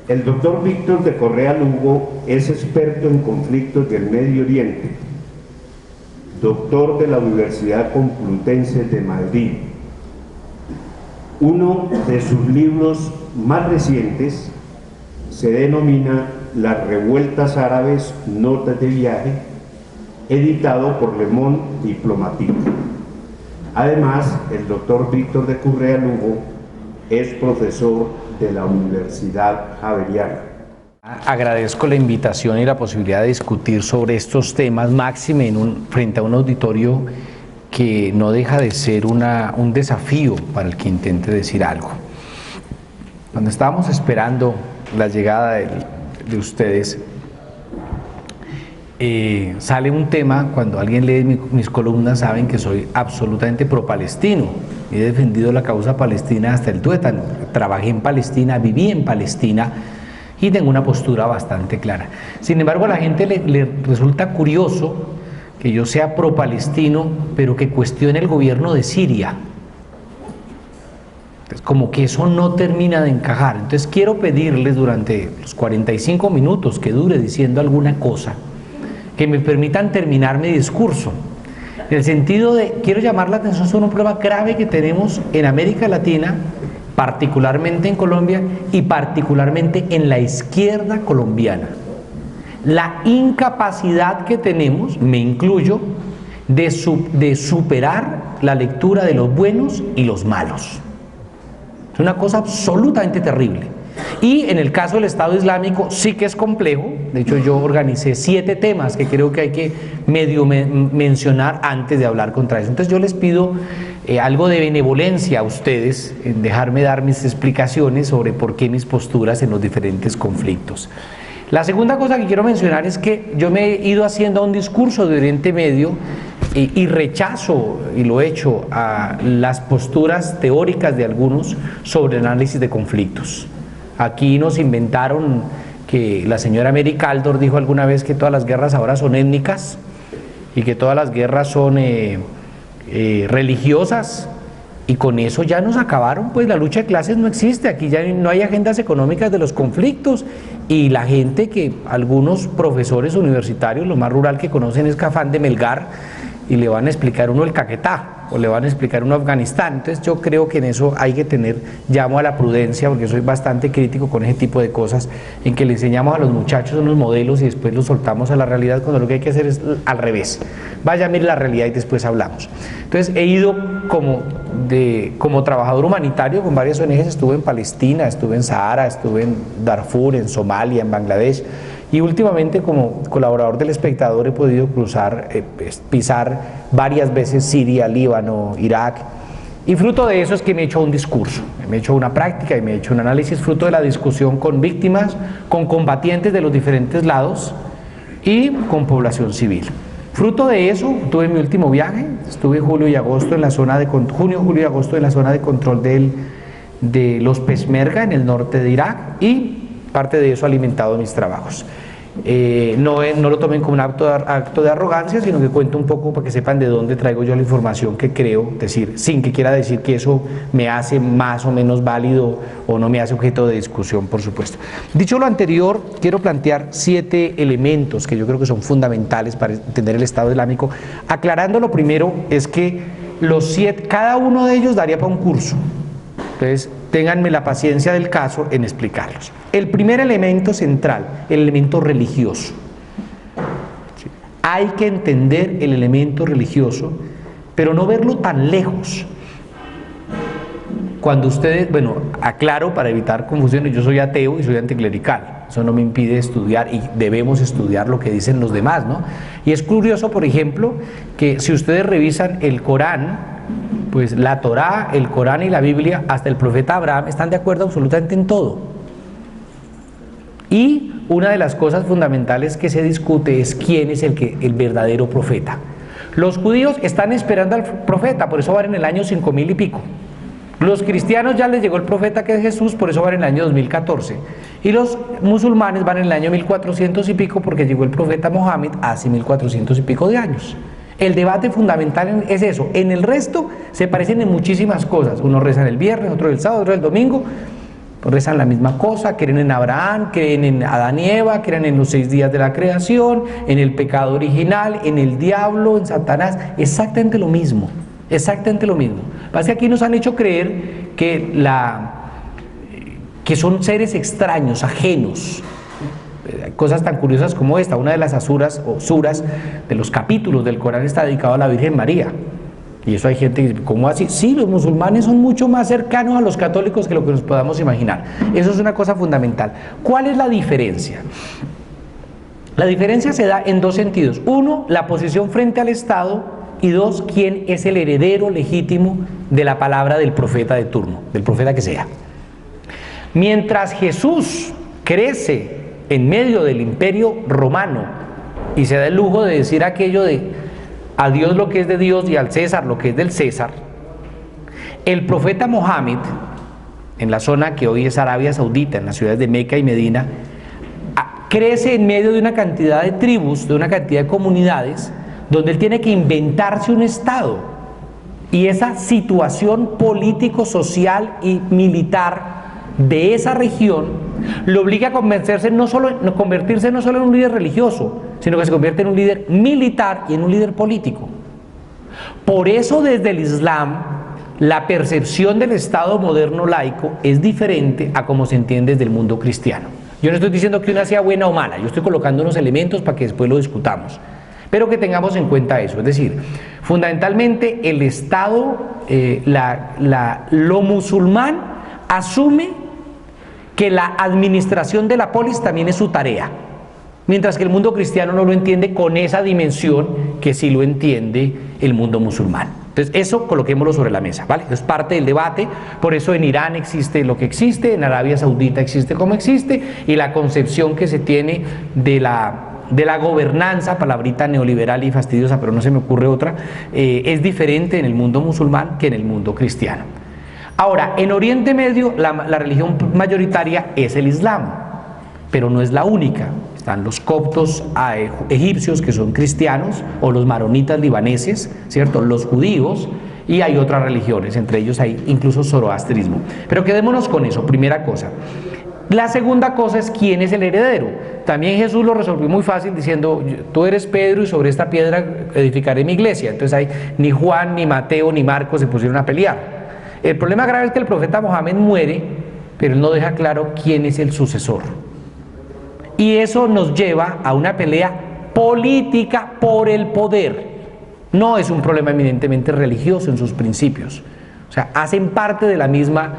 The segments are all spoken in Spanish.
El doctor Víctor de Correa Lugo es experto en conflictos del Medio Oriente, doctor de la Universidad Complutense de Madrid. Uno de sus libros más recientes se denomina Las revueltas árabes, notas de viaje, editado por Le Monde Diplomatique. Además, el doctor Víctor de Correa Lugo es profesor de la Universidad Javeriana. Agradezco la invitación y la posibilidad de discutir sobre estos temas, máxime frente a un auditorio que no deja de ser un desafío para el que intente decir algo. Cuando estábamos esperando la llegada de ustedes, sale un tema. Cuando alguien lee mis columnas saben que soy absolutamente pro-palestino. He defendido la causa palestina hasta el tuétano. Trabajé en Palestina, viví en Palestina y tengo una postura bastante clara. Sin embargo, a la gente le resulta curioso que yo sea pro-palestino, pero que cuestione el gobierno de Siria. Entonces, como que eso no termina de encajar. Entonces quiero pedirles durante los 45 minutos que dure diciendo alguna cosa, que me permitan terminar mi discurso, en el sentido de, quiero llamar la atención sobre un problema grave que tenemos en América Latina, particularmente en Colombia y particularmente en la izquierda colombiana. La incapacidad que tenemos, me incluyo, de superar la lectura de los buenos y los malos. Es una cosa absolutamente terrible. Y en el caso del Estado Islámico sí que es complejo. De hecho, yo organicé 7 temas que creo que hay que medio mencionar antes de hablar contra eso. Entonces yo les pido algo de benevolencia a ustedes en dejarme dar mis explicaciones sobre por qué mis posturas en los diferentes conflictos. La segunda cosa que quiero mencionar es que yo me he ido haciendo un discurso de Oriente Medio y rechazo, y lo he hecho, a las posturas teóricas de algunos sobre el análisis de conflictos. Aquí nos inventaron que la señora Mary Kaldor dijo alguna vez que todas las guerras ahora son étnicas y que todas las guerras son religiosas, y con eso ya nos acabaron. Pues la lucha de clases no existe, aquí ya no hay agendas económicas de los conflictos, y la gente, que algunos profesores universitarios, lo más rural que conocen es Cafán de Melgar, y le van a explicar uno el Caquetá, o le van a explicar uno Afganistán. Entonces yo creo que en eso hay que llamo a la prudencia, porque soy bastante crítico con ese tipo de cosas, en que le enseñamos a los muchachos unos modelos y después los soltamos a la realidad, cuando lo que hay que hacer es al revés. Vaya a mirar la realidad y después hablamos. Entonces he ido como trabajador humanitario con varias ONGs, estuve en Palestina, estuve en Sahara, estuve en Darfur, en Somalia, en Bangladesh, y últimamente como colaborador del Espectador he podido pisar varias veces Siria, Líbano, Irak, y fruto de eso es que me he hecho un discurso, me he hecho una práctica y me he hecho un análisis fruto de la discusión con víctimas, con combatientes de los diferentes lados y con población civil. Fruto de eso tuve mi último viaje, estuve junio, julio y agosto en la zona de control de los Peshmerga en el norte de Irak, y parte de eso ha alimentado mis trabajos. No lo tomen como un acto de arrogancia, sino que cuento un poco para que sepan de dónde traigo yo la información que creo decir, sin que quiera decir que eso me hace más o menos válido o no me hace objeto de discusión, por supuesto. Dicho lo anterior, quiero plantear 7 elementos que yo creo que son fundamentales para entender el Estado Islámico. Aclarando, lo primero es que cada uno de ellos daría para un curso. Entonces, ténganme la paciencia del caso en explicarlos. El primer elemento central, el elemento religioso. Hay que entender el elemento religioso, pero no verlo tan lejos. Cuando ustedes, aclaro para evitar confusiones, yo soy ateo y soy anticlerical. Eso no me impide estudiar, y debemos estudiar lo que dicen los demás, ¿no? Y es curioso, por ejemplo, que si ustedes revisan el Corán, pues la Torá, el Corán y la Biblia, hasta el profeta Abraham, están de acuerdo absolutamente en todo. Y una de las cosas fundamentales que se discute es quién es el verdadero profeta. Los judíos están esperando al profeta, por eso van en el año 5000 y pico. Los cristianos ya les llegó el profeta, que es Jesús, por eso van en el año 2014. Y los musulmanes van en el año 1400 y pico, porque llegó el profeta Mohammed hace 1400 y pico de años. El debate fundamental es eso. En el resto se parecen en muchísimas cosas. Uno reza el viernes, otro el sábado, otro el domingo, rezan la misma cosa, creen en Abraham, creen en Adán y Eva, creen en los 6 días de la creación, en el pecado original, en el diablo, en Satanás, exactamente lo mismo, exactamente lo mismo. Pasa que aquí nos han hecho creer que son seres extraños, ajenos. Cosas tan curiosas como esta, una de las suras de los capítulos del Corán está dedicado a la Virgen María. Y eso hay gente que dice, ¿cómo así? Sí, los musulmanes son mucho más cercanos a los católicos que lo que nos podamos imaginar. Eso es una cosa fundamental. ¿Cuál es la diferencia? La diferencia se da en 2 sentidos. 1, la posición frente al Estado, y 2, quién es el heredero legítimo de la palabra del profeta de turno, del profeta que sea. Mientras Jesús crece en medio del imperio romano y se da el lujo de decir aquello de a Dios lo que es de Dios y al César lo que es del César, el profeta Mohammed, en la zona que hoy es Arabia Saudita, en las ciudades de Meca y Medina, crece en medio de una cantidad de tribus, de una cantidad de comunidades, donde él tiene que inventarse un Estado. Y esa situación político, social y militar de esa región lo obliga a convertirse no solo en un líder religioso, sino que se convierte en un líder militar y en un líder político. Por eso desde el Islam la percepción del Estado moderno laico es diferente a como se entiende desde el mundo cristiano. Yo no estoy diciendo que una sea buena o mala, yo estoy colocando unos elementos para que después lo discutamos, pero que tengamos en cuenta eso. Es decir, fundamentalmente el Estado, lo musulmán asume que la administración de la polis también es su tarea, mientras que el mundo cristiano no lo entiende con esa dimensión que sí lo entiende el mundo musulmán. Entonces eso coloquémoslo sobre la mesa, ¿vale? Es parte del debate, por eso en Irán existe lo que existe, en Arabia Saudita existe como existe, y la concepción que se tiene de la gobernanza, palabrita neoliberal y fastidiosa, pero no se me ocurre otra, es diferente en el mundo musulmán que en el mundo cristiano. Ahora, en Oriente Medio la religión mayoritaria es el Islam, pero no es la única. Están los coptos egipcios, que son cristianos, o los maronitas libaneses, ¿cierto? Los judíos, y hay otras religiones, entre ellos hay incluso zoroastrismo. Pero quedémonos con eso, primera cosa. La segunda cosa es quién es el heredero. También Jesús lo resolvió muy fácil diciendo, tú eres Pedro y sobre esta piedra edificaré mi iglesia. Entonces ahí ni Juan, ni Mateo, ni Marcos se pusieron a pelear. El problema grave es que el profeta Mohammed muere, pero él no deja claro quién es el sucesor. Y eso nos lleva a una pelea política por el poder. No es un problema eminentemente religioso en sus principios. O sea, hacen parte de la misma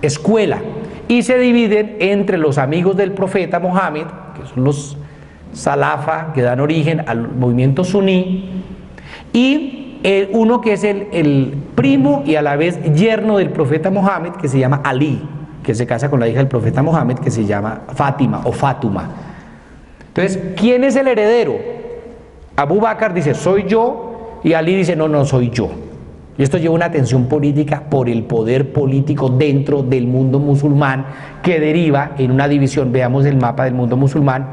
escuela. Y se dividen entre los amigos del profeta Mohammed, que son los Salafa, que dan origen al movimiento suní, y uno que es el primo y a la vez yerno del profeta Mohammed, que se llama Ali, que se casa con la hija del profeta Mohammed, que se llama Fátima o Fátuma. Entonces, ¿quién es el heredero? Abu Bakr dice, soy yo, y Ali dice, no, no soy yo. Y esto lleva una tensión política por el poder político dentro del mundo musulmán, que deriva en una división. Veamos el mapa del mundo musulmán.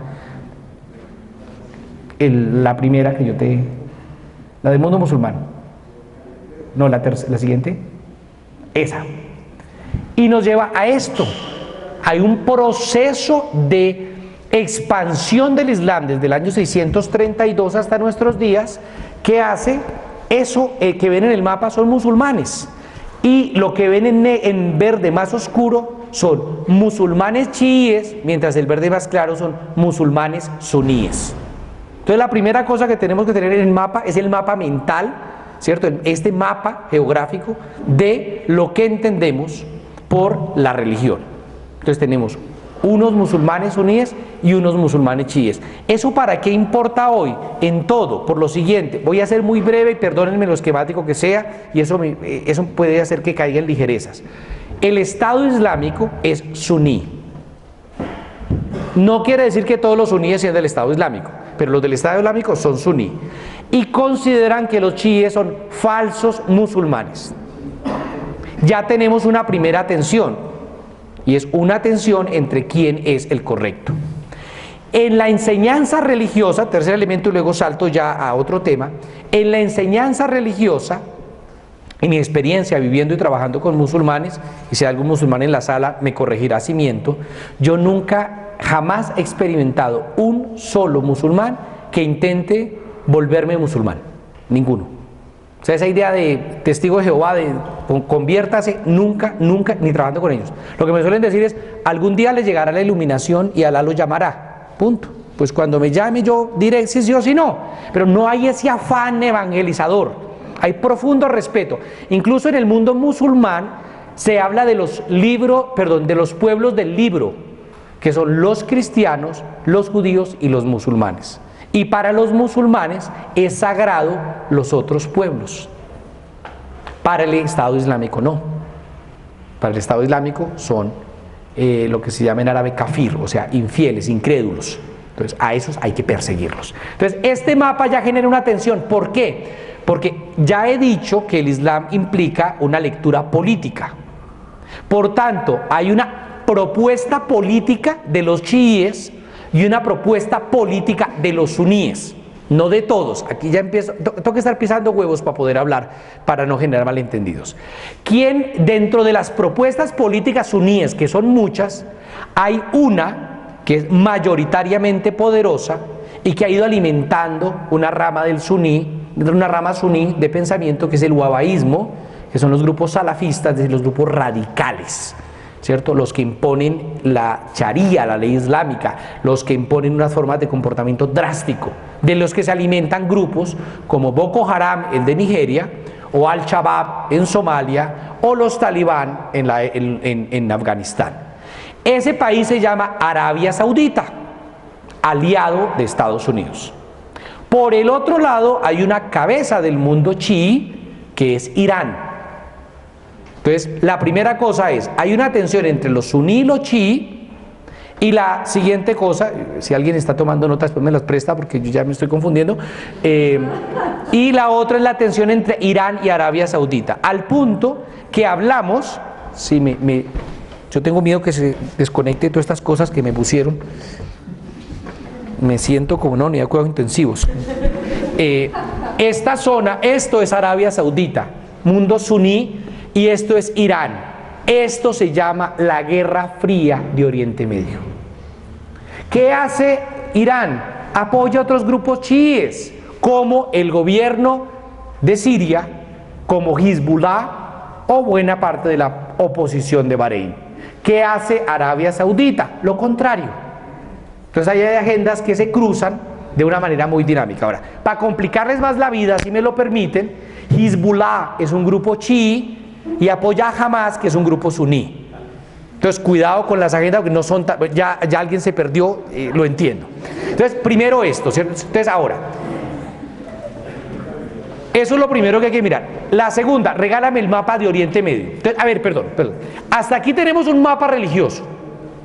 La primera que yo la del mundo musulmán. No, la siguiente. Esa. Y nos lleva a esto. Hay un proceso de expansión del Islam desde el año 632 hasta nuestros días, que hace eso que ven en el mapa son musulmanes. Y lo que ven en verde más oscuro son musulmanes chiíes, mientras el verde más claro son musulmanes suníes. Entonces la primera cosa que tenemos que tener en el mapa es el mapa mental, ¿cierto? Este mapa geográfico de lo que entendemos por la religión. Entonces tenemos unos musulmanes suníes y unos musulmanes chiíes. ¿Eso para qué importa hoy? En todo, por lo siguiente. Voy a ser muy breve y perdónenme lo esquemático que sea, y eso puede hacer que caiga en ligerezas. El Estado Islámico es suní. No quiere decir que todos los suníes sean del Estado Islámico, pero los del Estado Islámico son suní. Y consideran que los chiíes son falsos musulmanes. Ya tenemos una primera tensión, y es una tensión entre quién es el correcto. En la enseñanza religiosa, tercer elemento y luego salto ya a otro tema, en la enseñanza religiosa en mi experiencia viviendo y trabajando con musulmanes, y si hay algún musulmán en la sala me corregirá si miento, yo nunca, jamás he experimentado un solo musulmán que intente volverme musulmán, ninguno. O sea, esa idea de testigo de Jehová, de conviértase, nunca, ni trabajando con ellos. Lo que me suelen decir es, algún día les llegará la iluminación y Alá los llamará, punto. Pues cuando me llame yo diré si sí o si no, pero no hay ese afán evangelizador, hay profundo respeto. Incluso en el mundo musulmán se habla de los de los pueblos del libro, que son los cristianos, los judíos y los musulmanes. Y para los musulmanes es sagrado los otros pueblos. Para el Estado Islámico no. Para el Estado Islámico son lo que se llama en árabe kafir, o sea, infieles, incrédulos. Entonces a esos hay que perseguirlos. Entonces este mapa ya genera una tensión. ¿Por qué? Porque ya he dicho que el Islam implica una lectura política. Por tanto, hay una propuesta política de los chiíes y una propuesta política de los suníes, no de todos. Aquí ya empiezo, tengo que estar pisando huevos para poder hablar, para no generar malentendidos. ¿Quién dentro de las propuestas políticas suníes, que son muchas, hay una que es mayoritariamente poderosa y que ha ido alimentando una rama del suní, una rama suní de pensamiento, que es el wahabiismo, que son los grupos salafistas, es decir, los grupos radicales, ¿cierto? Los que imponen la sharia, la ley islámica, los que imponen unas formas de comportamiento drástico, de los que se alimentan grupos como Boko Haram, el de Nigeria, o Al-Shabaab en Somalia, o los talibán en Afganistán. Ese país se llama Arabia Saudita, aliado de Estados Unidos. Por el otro lado hay una cabeza del mundo chií, que es Irán. Entonces, la primera cosa es, hay una tensión entre los suní y los chií, y la siguiente cosa, si alguien está tomando notas, pues me las presta porque yo ya me estoy confundiendo, y la otra es la tensión entre Irán y Arabia Saudita, al punto que hablamos, yo tengo miedo que se desconecte todas estas cosas que me pusieron, me siento como una unidad de cuidados intensivos. Esta zona, esto es Arabia Saudita, mundo suní, y esto es Irán. Esto se llama la Guerra Fría de Oriente Medio. ¿Qué hace Irán? Apoya a otros grupos chiíes, como el gobierno de Siria, como Hezbollah o buena parte de la oposición de Bahrein. ¿Qué hace Arabia Saudita? Lo contrario. Entonces ahí hay agendas que se cruzan de una manera muy dinámica. Ahora, para complicarles más la vida, si me lo permiten, Hezbollah es un grupo chií y apoya a Hamas, que es un grupo suní. Entonces cuidado con las agendas, porque no son ya alguien se perdió, lo entiendo. Entonces primero esto, ¿cierto? Entonces ahora, eso es lo primero que hay que mirar. La segunda, regálame el mapa de Oriente Medio. Entonces, a ver, perdón. Hasta aquí tenemos un mapa religioso,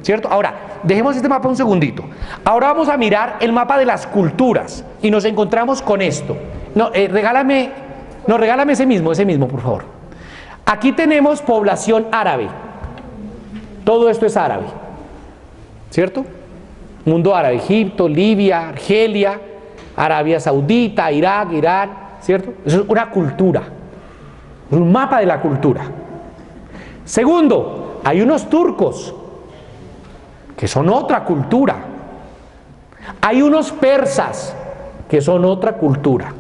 ¿cierto? Ahora, dejemos este mapa un segundito. Ahora vamos a mirar el mapa de las culturas y nos encontramos con esto. Regálame ese mismo, por favor. Aquí tenemos población árabe. Todo esto es árabe, ¿cierto? Mundo árabe, Egipto, Libia, Argelia, Arabia Saudita, Irak, Irán, ¿cierto? Eso es una cultura, es un mapa de la cultura. Segundo, hay unos turcos, que son otra cultura. Hay unos persas, que son otra cultura.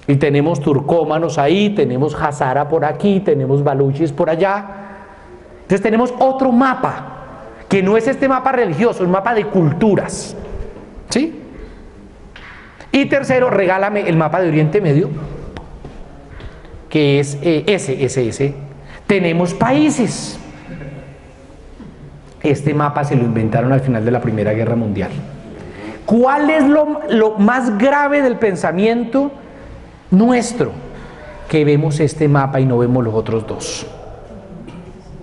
Y tenemos turcómanos ahí, tenemos hazara por aquí, tenemos baluchis por allá. Entonces tenemos otro mapa, que no es este mapa religioso, es un mapa de culturas. ¿Sí? Y tercero, regálame el mapa de Oriente Medio, que es ese. Tenemos países. Este mapa se lo inventaron al final de la Primera Guerra Mundial. ¿Cuál es lo más grave del pensamiento nuestro? Que vemos este mapa y no vemos los otros dos.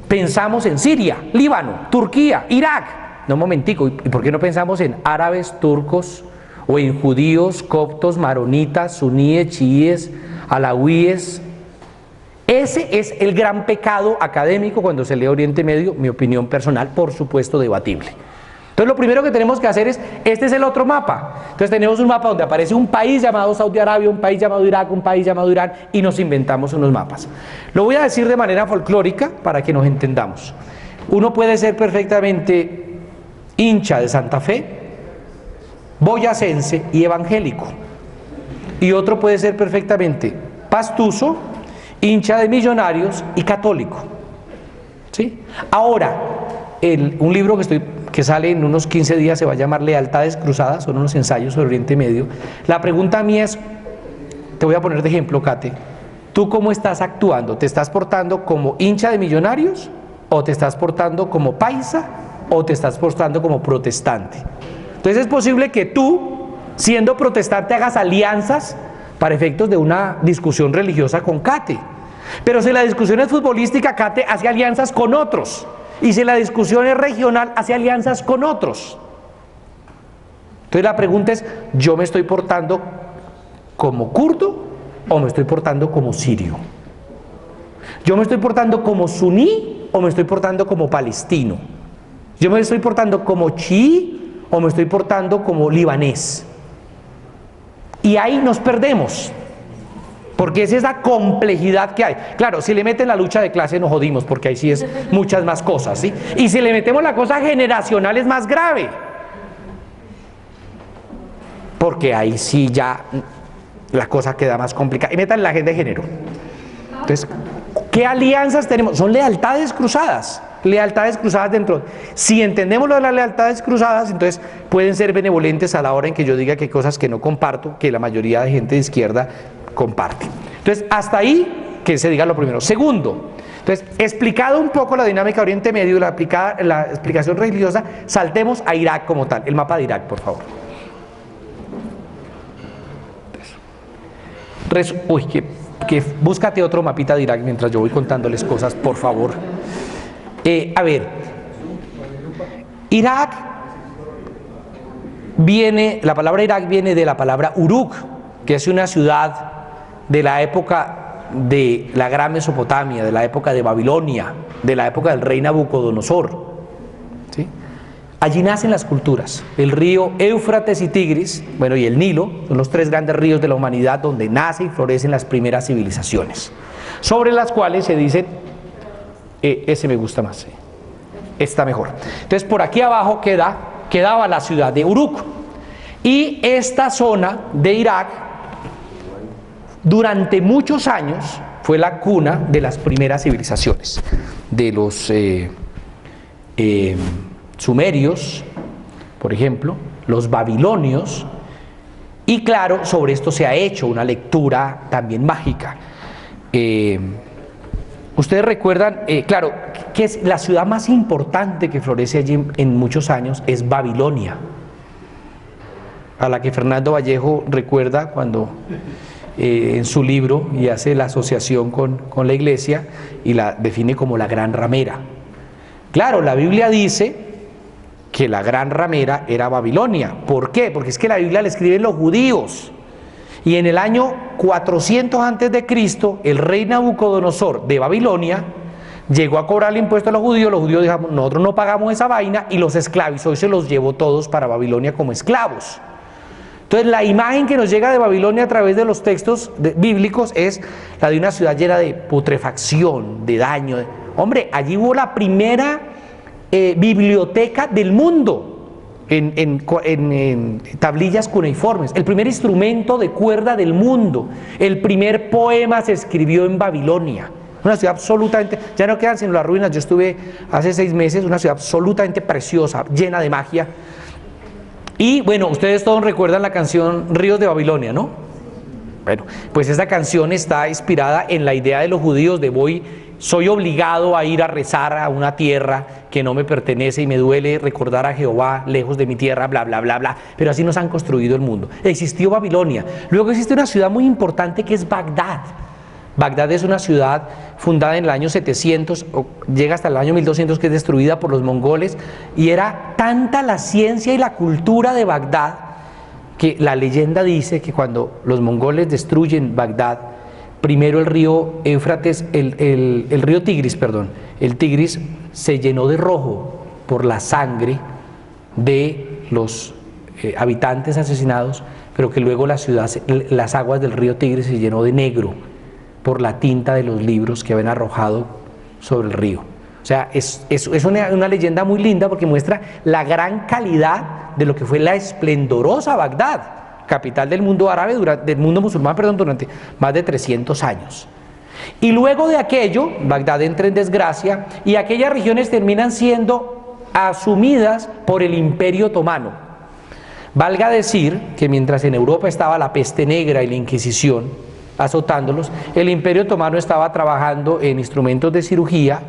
Pensamos en Siria, Líbano, Turquía, Irak. No, un momentico, ¿y por qué no pensamos en árabes, turcos, o en judíos, coptos, maronitas, suníes, chiíes, alawíes? Ese es el gran pecado académico cuando se lee Oriente Medio, mi opinión personal, por supuesto debatible. Entonces lo primero que tenemos que hacer es, este es el otro mapa. Entonces tenemos un mapa donde aparece un país llamado Saudi Arabia, un país llamado Irak, un país llamado Irán, y nos inventamos unos mapas. Lo voy a decir de manera folclórica para que nos entendamos. Uno puede ser perfectamente hincha de Santa Fe, boyacense y evangélico. Y otro puede ser perfectamente pastuso, hincha de Millonarios y católico. ¿Sí? Ahora, un libro que sale en unos 15 días se va a llamar Lealtades Cruzadas, son unos ensayos sobre Oriente Medio. La pregunta mía es, te voy a poner de ejemplo, Kate, ¿tú cómo estás actuando? ¿Te estás portando como hincha de Millonarios? ¿O te estás portando como paisa? ¿O te estás portando como protestante? Entonces es posible que tú, siendo protestante, hagas alianzas para efectos de una discusión religiosa con Kate. Pero si la discusión es futbolística, Kate hace alianzas con otros. Y si la discusión es regional, hace alianzas con otros. Entonces la pregunta es, ¿yo me estoy portando como kurdo o me estoy portando como sirio? ¿Yo me estoy portando como suní o me estoy portando como palestino? ¿Yo me estoy portando como chií o me estoy portando como libanés? Y ahí nos perdemos. Porque esa es la complejidad que hay. Claro, si le meten la lucha de clase nos jodimos, porque ahí sí es muchas más cosas, ¿sí? Y si le metemos la cosa generacional es más grave. Porque ahí sí ya la cosa queda más complicada. Y metan la agenda de género. Entonces, ¿qué alianzas tenemos? Son lealtades cruzadas. Lealtades cruzadas dentro. Si entendemos lo de las lealtades cruzadas, entonces pueden ser benevolentes a la hora en que yo diga que hay cosas que no comparto, que la mayoría de gente de izquierda comparte. Entonces, hasta ahí que se diga lo primero. Segundo, entonces, explicado un poco la dinámica de Oriente Medio, la explicación religiosa, saltemos a Irak como tal. El mapa de Irak, por favor. Uy, que búscate otro mapita de Irak mientras yo voy contándoles cosas, por favor. A ver, Irak la palabra Irak viene de la palabra Uruk, que es una ciudad de la época de la Gran Mesopotamia, de la época de Babilonia, de la época del rey Nabucodonosor. ¿Sí? Allí nacen las culturas. El río Éufrates y Tigris, bueno, y el Nilo, son los tres grandes ríos de la humanidad donde nacen y florecen las primeras civilizaciones, sobre las cuales se dice, ese me gusta más, está mejor. Entonces por aquí abajo quedaba la ciudad de Uruk, y esta zona de Irak durante muchos años fue la cuna de las primeras civilizaciones, de los sumerios, por ejemplo, los babilonios, y claro, sobre esto se ha hecho una lectura también mágica. Ustedes recuerdan, claro, que es la ciudad más importante que florece allí en muchos años es Babilonia, a la que Fernando Vallejo recuerda cuando en su libro y hace la asociación con la iglesia y la define como la gran ramera. Claro, la Biblia dice que la gran ramera era Babilonia. ¿Por qué? Porque es que la Biblia la escriben los judíos. Y en el año 400 a.C., el rey Nabucodonosor de Babilonia llegó a cobrar el impuesto a los judíos dijeron, nosotros no pagamos esa vaina, y los esclavizó y se los llevó todos para Babilonia como esclavos. Entonces la imagen que nos llega de Babilonia a través de los textos bíblicos es la de una ciudad llena de putrefacción, de daño. Hombre, allí hubo la primera biblioteca del mundo en tablillas cuneiformes, el primer instrumento de cuerda del mundo, el primer poema se escribió en Babilonia. Una ciudad absolutamente, ya no quedan sino las ruinas. Yo estuve hace 6 meses, una ciudad absolutamente preciosa, llena de magia. Y bueno, ustedes todos recuerdan la canción Ríos de Babilonia, ¿no? Bueno, pues esta canción está inspirada en la idea de los judíos de soy obligado a ir a rezar a una tierra que no me pertenece y me duele recordar a Jehová lejos de mi tierra, bla, bla, bla, bla. Pero así nos han construido el mundo. Existió Babilonia. Luego existe una ciudad muy importante que es Bagdad. Bagdad es una ciudad fundada en el año 700, llega hasta el año 1200, que es destruida por los mongoles, y era tanta la ciencia y la cultura de Bagdad que la leyenda dice que cuando los mongoles destruyen Bagdad, primero el río Éufrates, el río Tigris, perdón, el Tigris se llenó de rojo por la sangre de los habitantes asesinados, pero que luego la ciudad, las aguas del río Tigre se llenó de negro por la tinta de los libros que habían arrojado sobre el río. O sea, es una leyenda muy linda porque muestra la gran calidad de lo que fue la esplendorosa Bagdad, capital del mundo árabe, del mundo musulmán, perdón, durante más de 300 años. Y luego de aquello, Bagdad entra en desgracia y aquellas regiones terminan siendo asumidas por el Imperio Otomano. Valga decir que mientras en Europa estaba la peste negra y la Inquisición azotándolos, el Imperio Otomano estaba trabajando en instrumentos de cirugía.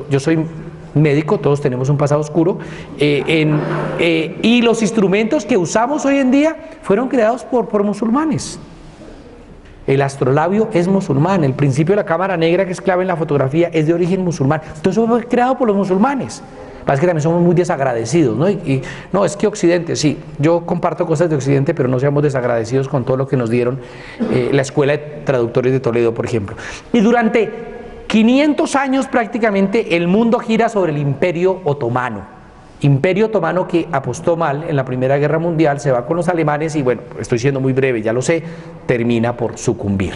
Yo soy médico, todos tenemos un pasado oscuro, y los instrumentos que usamos hoy en día fueron creados por musulmanes. El astrolabio es musulmán, el principio de la cámara negra que es clave en la fotografía es de origen musulmán. Todo eso fue creado por los musulmanes. Pasa que también somos muy desagradecidos, ¿no? No, es que Occidente, sí, yo comparto cosas de Occidente, pero no seamos desagradecidos con todo lo que nos dieron la Escuela de Traductores de Toledo, por ejemplo. Y durante 500 años prácticamente el mundo gira sobre el Imperio Otomano. Imperio Otomano que apostó mal en la Primera Guerra Mundial, se va con los alemanes y bueno, estoy siendo muy breve, ya lo sé, termina por sucumbir.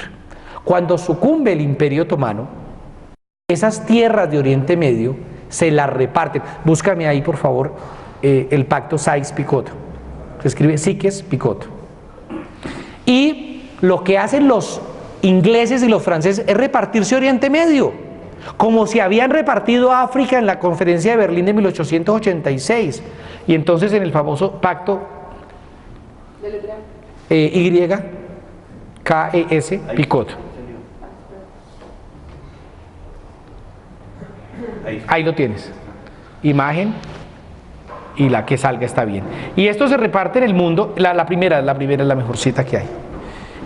Cuando sucumbe el Imperio Otomano, esas tierras de Oriente Medio se las reparten. Búscame ahí, por favor, el pacto Sykes-Picot. Se escribe Sykes-Picot. Y lo que hacen los ingleses y los franceses es repartirse Oriente Medio, como se habían repartido África en la conferencia de Berlín de 1886. Y entonces en el famoso pacto Y-K-E-S-Picot. Ahí lo tienes. Imagen y la que salga está bien. Y esto se reparte en el mundo, la primera es la mejor cita que hay.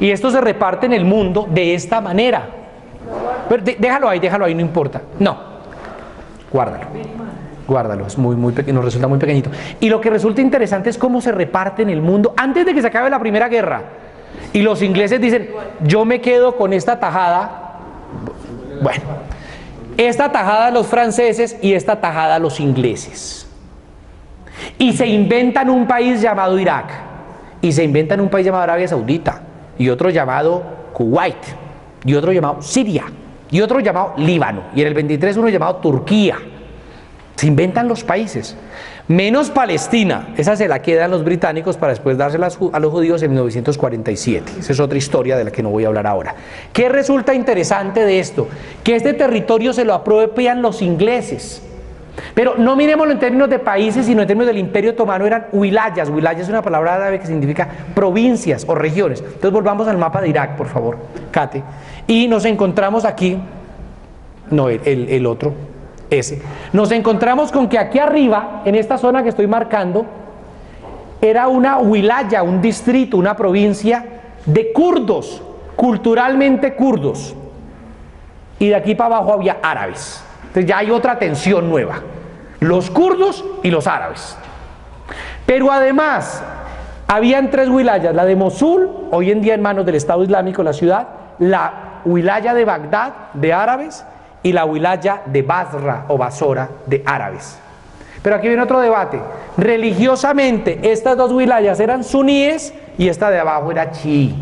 Y esto se reparte en el mundo de esta manera. Pero déjalo ahí, no importa. No, guárdalo, es muy pequeño, nos resulta muy pequeñito. Y lo que resulta interesante es cómo se reparte en el mundo antes de que se acabe la Primera Guerra. Y los ingleses dicen, yo me quedo con esta tajada. Bueno, esta tajada los franceses y esta tajada los ingleses. Y se inventan un país llamado Irak. Y se inventan un país llamado Arabia Saudita. Y otro llamado Kuwait. Y otro llamado Siria. Y otro llamado Líbano. Y en el 23 uno llamado Turquía. Se inventan los países. Menos Palestina. Esa se la quedan los británicos para después dársela a los judíos en 1947. Esa es otra historia de la que no voy a hablar ahora. ¿Qué resulta interesante de esto? Que este territorio se lo apropian los ingleses. Pero no miremoslo en términos de países, sino en términos del Imperio Otomano, eran wilayas. Wilaya es una palabra árabe que significa provincias o regiones. Entonces volvamos al mapa de Irak, por favor, Kate. Y nos encontramos aquí, no, el otro, ese. Nos encontramos con que aquí arriba, en esta zona que estoy marcando, era una wilaya, un distrito, una provincia de kurdos, culturalmente kurdos. Y de aquí para abajo había árabes. Entonces ya hay otra tensión nueva, los kurdos y los árabes. Pero además, habían tres wilayas, la de Mosul, hoy en día en manos del Estado Islámico, la ciudad, la wilaya de Bagdad, de árabes, y la wilaya de Basra o Basora, de árabes. Pero aquí viene otro debate. Religiosamente, estas dos wilayas eran suníes y esta de abajo era chií.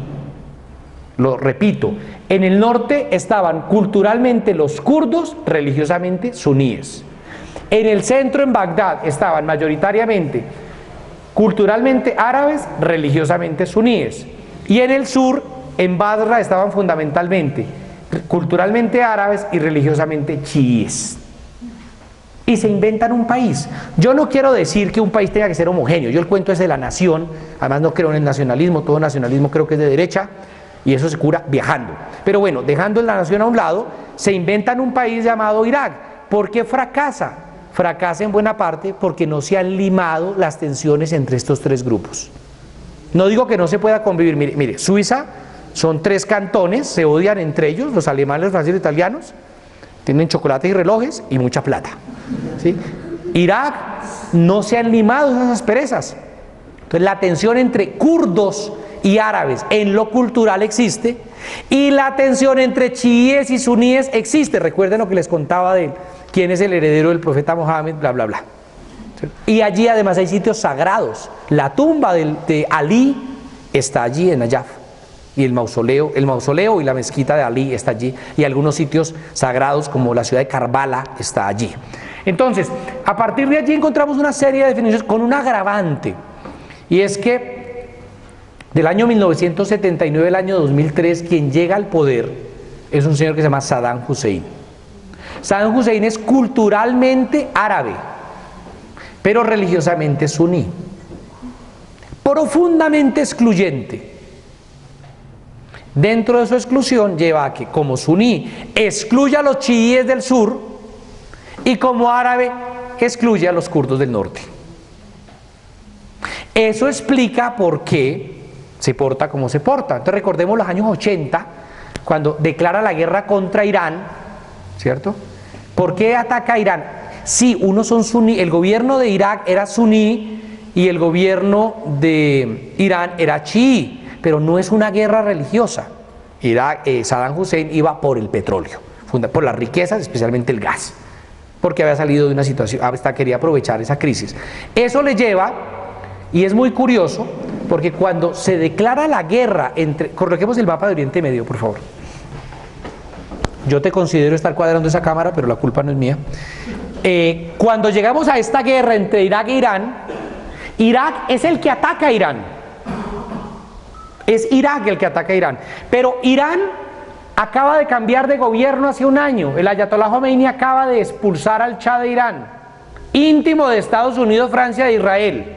Lo repito, en el norte estaban culturalmente los kurdos, religiosamente suníes. En el centro, en Bagdad, estaban mayoritariamente culturalmente árabes, religiosamente suníes. Y en el sur, en Basra, estaban fundamentalmente culturalmente árabes y religiosamente chiíes. Y se inventan un país. Yo no quiero decir que un país tenga que ser homogéneo. Yo el cuento es de la nación. Además no creo en el nacionalismo. Todo nacionalismo creo que es de derecha. Y eso se cura viajando. Pero bueno, dejando la nación a un lado, se inventan un país llamado Irak. ¿Por qué fracasa? Fracasa en buena parte porque no se han limado las tensiones entre estos tres grupos. No digo que no se pueda convivir. Mire, Suiza son tres cantones, se odian entre ellos, los alemanes, los franceses, los italianos. Tienen chocolate y relojes y mucha plata. ¿Sí? Irak no se han limado esas asperezas. Entonces la tensión entre kurdos y árabes en lo cultural existe, y la tensión entre chiíes y suníes existe. Recuerden lo que les contaba de quién es el heredero del profeta Mohammed, bla, bla, bla. Y allí además hay sitios sagrados. La tumba de Alí está allí en Nayaf. Y el mausoleo y la mezquita de Alí está allí. Y algunos sitios sagrados como la ciudad de Karbala está allí. Entonces, a partir de allí encontramos una serie de definiciones con un agravante. Y es que del año 1979 al año 2003, quien llega al poder es un señor que se llama Saddam Hussein. Saddam Hussein es culturalmente árabe, pero religiosamente suní, profundamente excluyente. Dentro de su exclusión lleva a que como suní excluye a los chiíes del sur y como árabe excluye a los kurdos del norte. Eso explica por qué se porta como se porta. Entonces recordemos los años 80, cuando declara la guerra contra Irán, ¿cierto? ¿Por qué ataca a Irán? Sí, unos son suní, el gobierno de Irak era suní y el gobierno de Irán era chií, pero no es una guerra religiosa. Saddam Hussein iba por el petróleo, por las riquezas, especialmente el gas, porque había salido de una situación, hasta quería aprovechar esa crisis. Eso le lleva, y es muy curioso, porque cuando se declara la guerra entre, coloquemos el mapa de Oriente Medio, por favor. Yo te considero estar cuadrando esa cámara, pero la culpa no es mía. Cuando llegamos a esta guerra entre Irak e Irán, Irak es el que ataca a Irán. Es Irak el que ataca a Irán. Pero Irán acaba de cambiar de gobierno hace un año. El Ayatollah Khomeini acaba de expulsar al Shah de Irán, íntimo de Estados Unidos, Francia e Israel.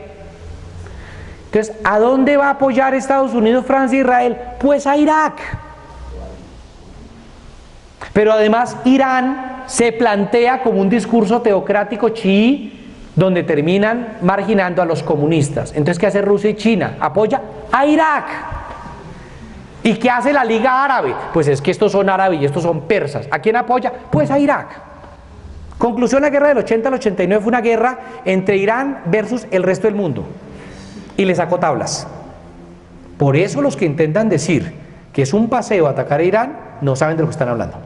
Entonces, ¿a dónde va a apoyar Estados Unidos, Francia e Israel? Pues a Irak. Pero además Irán se plantea como un discurso teocrático chií, donde terminan marginando a los comunistas. Entonces, ¿qué hace Rusia y China? Apoya a Irak. ¿Y qué hace la Liga Árabe? Pues es que estos son árabes y estos son persas. ¿A quién apoya? Pues a Irak. Conclusión, la guerra del 80 al 89 fue una guerra entre Irán versus el resto del mundo. Y le sacó tablas. Por eso los que intentan decir que es un paseo atacar a Irán, no saben de lo que están hablando.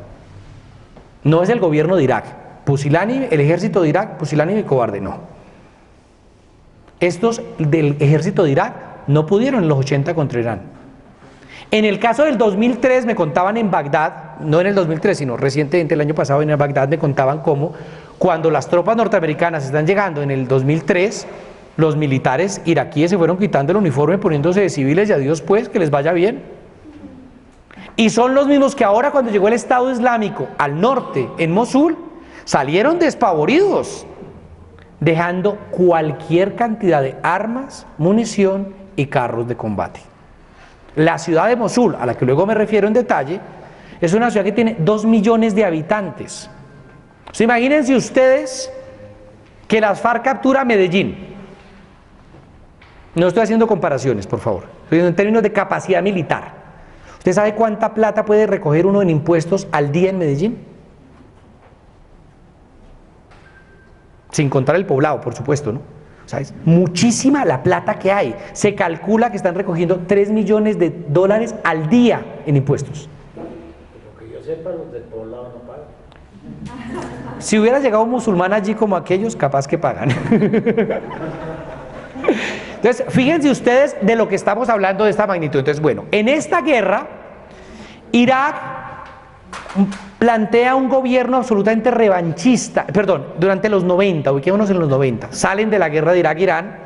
No es el gobierno de Irak, pusilánime, el ejército de Irak, pusilánime y cobarde, no. Estos del ejército de Irak no pudieron en los 80 contra Irán. En el caso del 2003 me contaban en Bagdad, no en el 2003, sino recientemente el año pasado en Bagdad me contaban cómo cuando las tropas norteamericanas están llegando en el 2003, los militares iraquíes se fueron quitando el uniforme, poniéndose de civiles y adiós pues, que les vaya bien. Y son los mismos que ahora cuando llegó el Estado Islámico al norte, en Mosul, salieron despavoridos, dejando cualquier cantidad de armas, munición y carros de combate. La ciudad de Mosul, a la que luego me refiero en detalle, es una ciudad que tiene 2 millones de habitantes. O sea, imagínense ustedes que las FARC captura Medellín. No estoy haciendo comparaciones, por favor. Estoy en términos de capacidad militar. ¿Usted sabe cuánta plata puede recoger uno en impuestos al día en Medellín? Sin contar el poblado, por supuesto, ¿no? O sea, es muchísima la plata que hay. Se calcula que están recogiendo $3 millones al día en impuestos. Lo que yo sepa, los del poblado no pagan. Si hubiera llegado un musulmán allí como aquellos, capaz que pagan. Entonces, fíjense ustedes de lo que estamos hablando de esta magnitud. Entonces, bueno, en esta guerra, Irak plantea un gobierno absolutamente revanchista, durante los 90, ubiquémonos en los 90, salen de la guerra de Irak-Irán,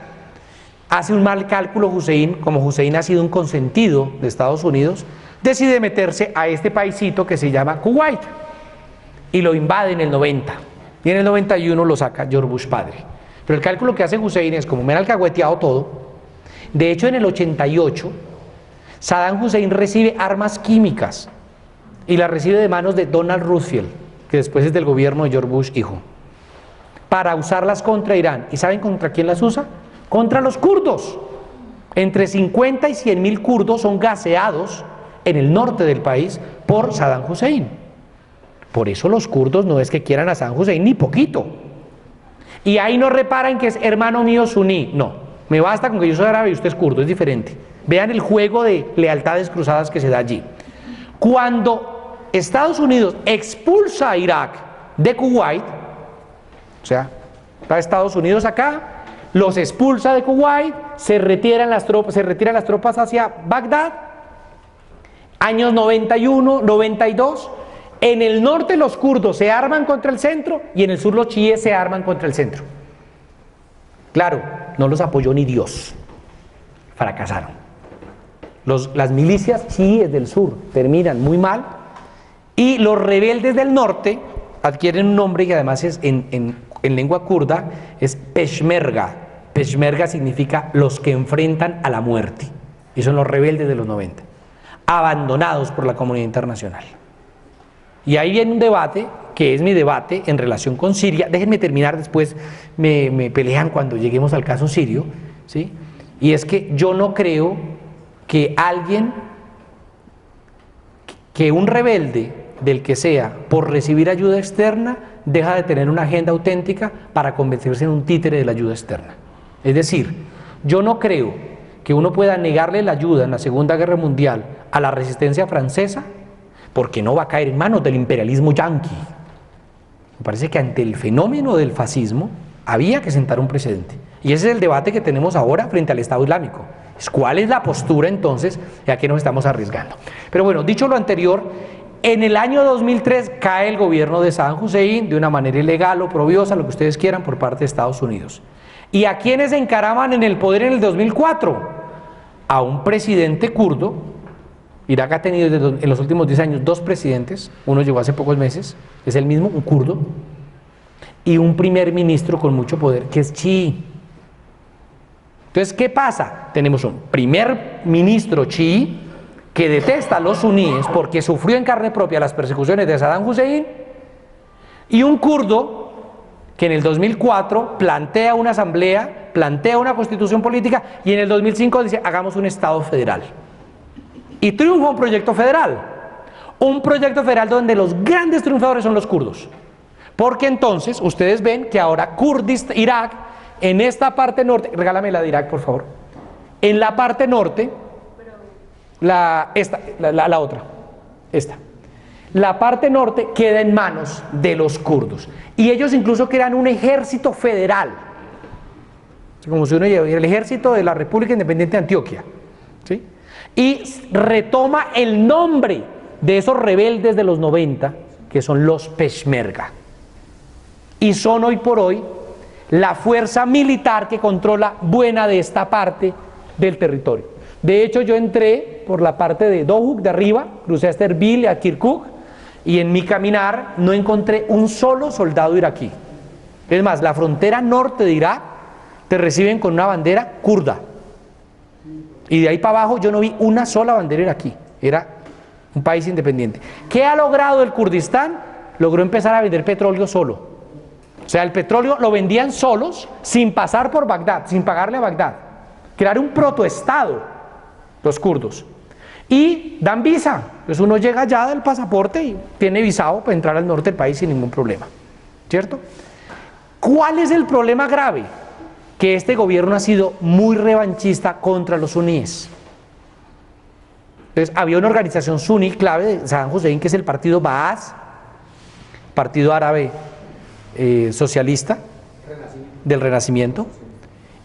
hace un mal cálculo Hussein, como Hussein ha sido un consentido de Estados Unidos, decide meterse a este paisito que se llama Kuwait, y lo invade en el 90, y en el 91 lo saca George Bush padre. Pero el cálculo que hace Hussein es, como me han alcahueteado todo, de hecho en el 88, Saddam Hussein recibe armas químicas, y las recibe de manos de Donald Rumsfeld, que después es del gobierno de George Bush hijo, para usarlas contra Irán. ¿Y saben contra quién las usa? Contra los kurdos. Entre 50 y 100 mil kurdos son gaseados en el norte del país por Saddam Hussein. Por eso los kurdos no es que quieran a Saddam Hussein ni poquito. Y ahí no reparan que es hermano mío suní, no. Me basta con que yo soy árabe y usted es kurdo, es diferente. Vean el juego de lealtades cruzadas que se da allí. Cuando Estados Unidos expulsa a Irak de Kuwait, o sea, Está Estados Unidos acá, los expulsa de Kuwait, se retiran las tropas hacia Bagdad, años 91, 92, en el norte los kurdos se arman contra el centro y en el sur los chiíes se arman contra el centro. Claro, no los apoyó ni Dios, fracasaron. Las milicias chiíes del sur terminan muy mal y los rebeldes del norte adquieren un nombre que además es en lengua kurda, es Peshmerga. Peshmerga significa los que enfrentan a la muerte, y son los rebeldes de los 90, abandonados por la comunidad internacional. Y ahí viene un debate, que es mi debate en relación con Siria. Déjenme terminar, después me pelean cuando lleguemos al caso sirio, ¿sí? Y es que yo no creo que un rebelde del que sea, por recibir ayuda externa, deja de tener una agenda auténtica para convertirse en un títere de la ayuda externa. Es decir, yo no creo que uno pueda negarle la ayuda en la Segunda Guerra Mundial a la resistencia francesa, porque no va a caer en manos del imperialismo yanqui. Me parece que ante el fenómeno del fascismo había que sentar un precedente. Y ese es el debate que tenemos ahora frente al Estado Islámico. ¿Cuál es la postura entonces y a qué nos estamos arriesgando? Pero bueno, dicho lo anterior, en el año 2003 cae el gobierno de Saddam Hussein de una manera ilegal, oprobiosa, lo que ustedes quieran, por parte de Estados Unidos. ¿Y a quiénes encaraman en el poder en el 2004? A un presidente kurdo. Irak ha tenido en los últimos 10 años 2 presidentes, uno llegó hace pocos meses, es el mismo, un kurdo, y un primer ministro con mucho poder, que es chií. Entonces, ¿qué pasa? Tenemos un primer ministro chií que detesta a los suníes porque sufrió en carne propia las persecuciones de Saddam Hussein, y un kurdo que en el 2004 plantea una asamblea, plantea una constitución política, y en el 2005 dice, hagamos un Estado federal. Y triunfa un proyecto federal donde los grandes triunfadores son los kurdos. Porque entonces, ustedes ven que ahora Irak, en esta parte norte, regálame la de Irak, por favor. En la parte norte, la parte norte queda en manos de los kurdos. Y ellos incluso crean un ejército federal. Como si uno lleva el ejército de la República Independiente de Antioquia, ¿sí? Y retoma el nombre de esos rebeldes de los 90, que son los Peshmerga. Y son hoy por hoy la fuerza militar que controla buena de esta parte del territorio. De hecho, yo entré por la parte de Dohuk, de arriba, crucé hasta Erbil y a Kirkuk, y en mi caminar no encontré un solo soldado iraquí. Es más, la frontera norte de Irak te reciben con una bandera kurda. Y de ahí para abajo yo no vi una sola bandera iraquí. Era un país independiente. ¿Qué ha logrado el Kurdistán? Logró empezar a vender petróleo solo. O sea, el petróleo lo vendían solos, sin pasar por Bagdad, sin pagarle a Bagdad. Crear un protoestado, los kurdos. Y dan visa. Entonces uno llega allá del pasaporte y tiene visado para entrar al norte del país sin ningún problema. ¿Cierto? ¿Cuál es el problema grave? Que este gobierno ha sido muy revanchista contra los suníes. Entonces había una organización suní clave de Saddam Hussein, que es el partido Baas, partido árabe socialista del Renacimiento.